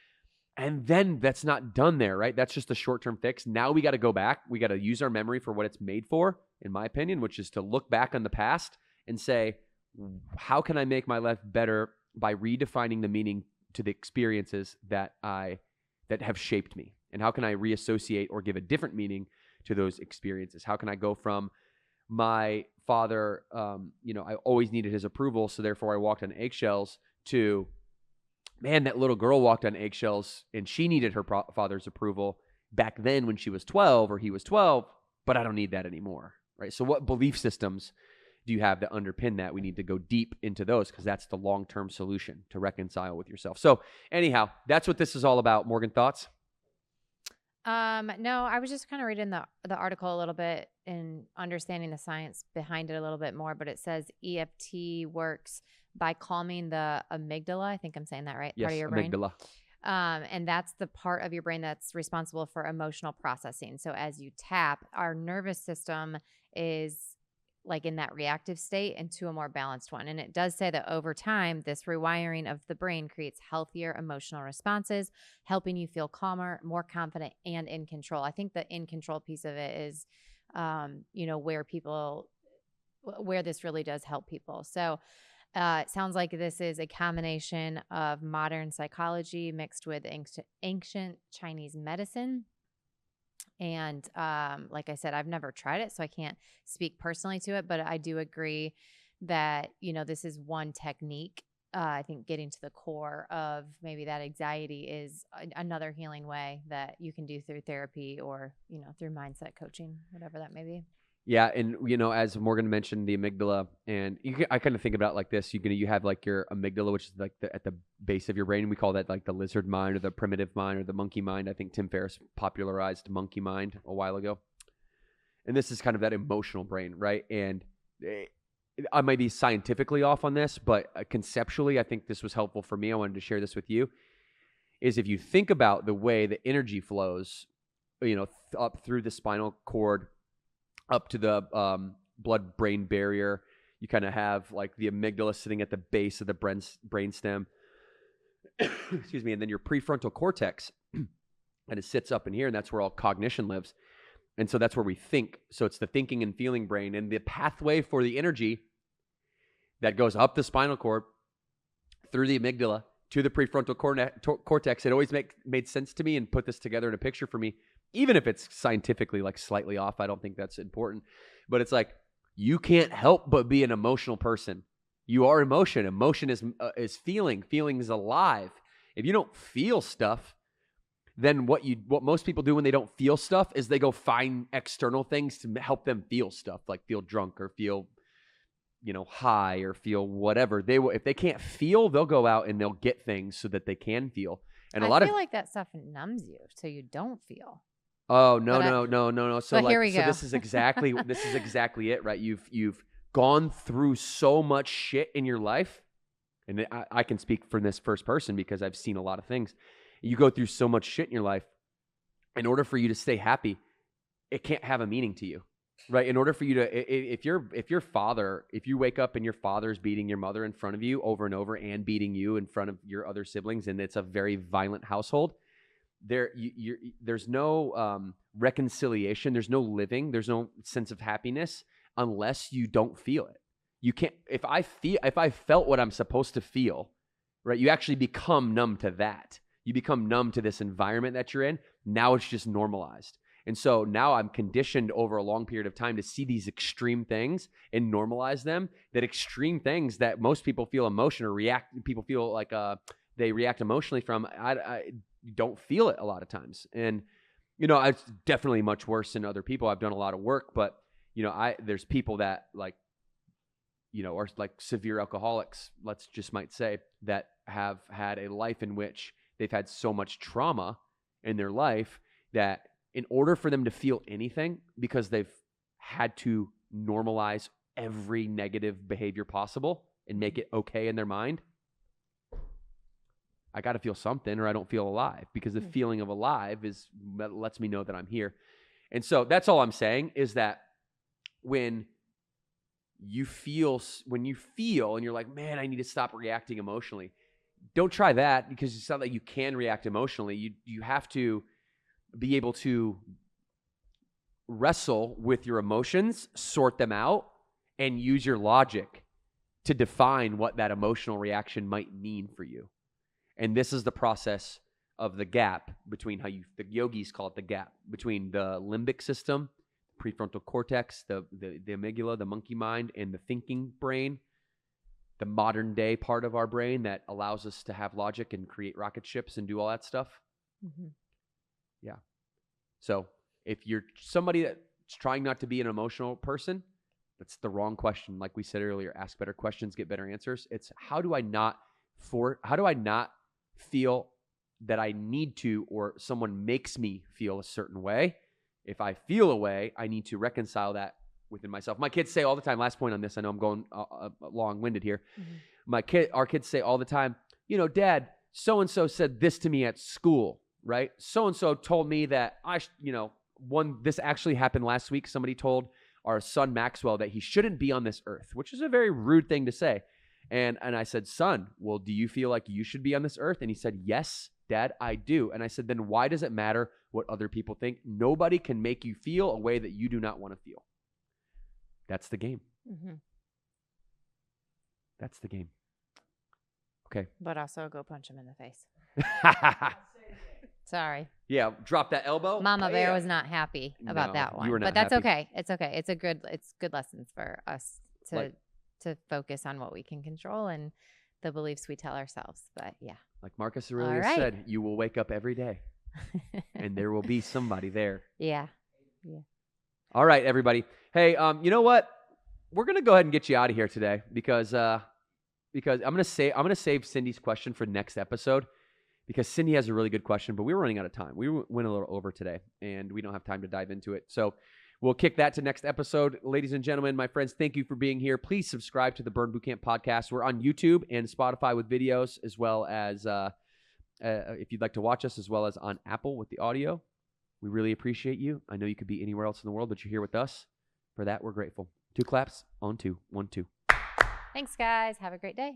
And then that's not done there, right? That's just a short-term fix. Now we got to go back. We got to use our memory for what it's made for, in my opinion, which is to look back on the past and say, how can I make my life better by redefining the meaning to the experiences that have shaped me? And how can I reassociate or give a different meaning to those experiences? How can I go from my father, I always needed his approval, so therefore I walked on eggshells, to, man, that little girl walked on eggshells and she needed her father's approval back then when she was 12 or he was 12, but I don't need that anymore, right? So what belief systems do you have that underpin that? We need to go deep into those, because that's the long-term solution to reconcile with yourself. So anyhow, that's what this is all about. Morgan, thoughts? No, I was just kind of reading the article a little bit and understanding the science behind it a little bit more, but it says EFT works by calming the amygdala. I think I'm saying that right. Yes, part of your brain. amygdala. And that's the part of your brain that's responsible for emotional processing. So as you tap, our nervous system is like in that reactive state into a more balanced one. And it does say that over time, this rewiring of the brain creates healthier emotional responses, helping you feel calmer, more confident, and in control. I think the in control piece of it is, where this really does help people. So it sounds like this is a combination of modern psychology mixed with ancient Chinese medicine. And like I said, I've never tried it, so I can't speak personally to it, but I do agree that, this is one technique. I think getting to the core of maybe that anxiety is another healing way that you can do through therapy or, through mindset coaching, whatever that may be. Yeah, and as Morgan mentioned, the amygdala, and I kind of think about it like this: you have like your amygdala, which is like at the base of your brain. We call that like the lizard mind or the primitive mind or the monkey mind. I think Tim Ferriss popularized monkey mind a while ago, and this is kind of that emotional brain, right? And I might be scientifically off on this, but conceptually, I think this was helpful for me. I wanted to share this with you. Is if you think about the way the energy flows, up through the spinal cord, up to the blood-brain barrier. You kind of have like the amygdala sitting at the base of the brainstem. Excuse me. And then your prefrontal cortex, and it sits up in here, and that's where all cognition lives. And so that's where we think. So it's the thinking and feeling brain. And the pathway for the energy that goes up the spinal cord, through the amygdala, to the prefrontal cortex, it always made sense to me, and put this together in a picture for me. Even if it's scientifically like slightly off, I don't think that's important. But it's like, you can't help but be an emotional person. You are emotion. Emotion is feeling. Feeling is alive. If you don't feel stuff, then what most people do when they don't feel stuff is they go find external things to help them feel stuff, like feel drunk or feel, high or feel whatever. If they can't feel, they'll go out and they'll get things so that they can feel. And I feel like that stuff numbs you, so you don't feel. Oh, no. So here we go. So this is exactly it, right? You've gone through so much shit in your life, and I can speak from this first person because I've seen a lot of things. You go through so much shit in your life. In order for you to stay happy, it can't have a meaning to you, right? In order for you to, if you wake up and your father's beating your mother in front of you over and over, and beating you in front of your other siblings, and it's a very violent household, there's no reconciliation, there's no living, there's no sense of happiness unless you don't feel it. You can't. If I felt what I'm supposed to feel, right? You actually become numb to that. You become numb to this environment that you're in. Now it's just normalized. And so now I'm conditioned over a long period of time to see these extreme things and normalize them. That extreme things that most people feel emotion or people feel like they react emotionally from. I don't feel it a lot of times. And, it's definitely much worse than other people. I've done a lot of work, but, there's people that are like severe alcoholics, might say, that have had a life in which they've had so much trauma in their life that in order for them to feel anything, because they've had to normalize every negative behavior possible and make it okay in their mind, I got to feel something or I don't feel alive, because the feeling of alive lets me know that I'm here. And so that's all I'm saying, is that when you feel and you're like, man, I need to stop reacting emotionally. Don't try that, because it's not like you can react emotionally. You have to be able to wrestle with your emotions, sort them out, and use your logic to define what that emotional reaction might mean for you. And this is the process of the gap between the yogis call it the gap between the limbic system, prefrontal cortex, the amygdala, the monkey mind, and the thinking brain, the modern day part of our brain that allows us to have logic and create rocket ships and do all that stuff. Mm-hmm. Yeah. So if you're somebody that's trying not to be an emotional person, that's the wrong question. Like we said earlier, ask better questions, get better answers. It's how do I not feel that I need to, or someone makes me feel a certain way. If I feel a way, I need to reconcile that within myself. My kids say all the time, last point on this, I know I'm going long-winded here. Mm-hmm. Our kids say all the time, Dad, so-and-so said this to me at school, right? So-and-so told me that this actually happened last week. Somebody told our son Maxwell that he shouldn't be on this earth, which is a very rude thing to say. And I said, son, well, do you feel like you should be on this earth? And he said, yes, Dad, I do. And I said, then why does it matter what other people think? Nobody can make you feel a way that you do not want to feel. That's the game. Mm-hmm. That's the game. Okay. But also go punch him in the face. Sorry. Yeah, drop that elbow. Mama Bear was not happy about that one. You were not but that's happy. okay. It's okay. It's good lessons for us to focus on what we can control and the beliefs we tell ourselves. But yeah. Like Marcus Aurelius said, you will wake up every day and there will be somebody there. Yeah. Yeah. All right, everybody. Hey, you know what? We're gonna go ahead and get you out of here today because I'm gonna save Cindy's question for next episode because Cindy has a really good question, but we were running out of time. We went a little over today, and we don't have time to dive into it. So we'll kick that to next episode. Ladies and gentlemen, my friends, thank you for being here. Please subscribe to the Burn Boot Camp podcast. We're on YouTube and Spotify with videos, as well as if you'd like to watch us, as well as on Apple with the audio. We really appreciate you. I know you could be anywhere else in the world, but you're here with us. For that, we're grateful. 2 claps on 2. 1, 2. Thanks, guys. Have a great day.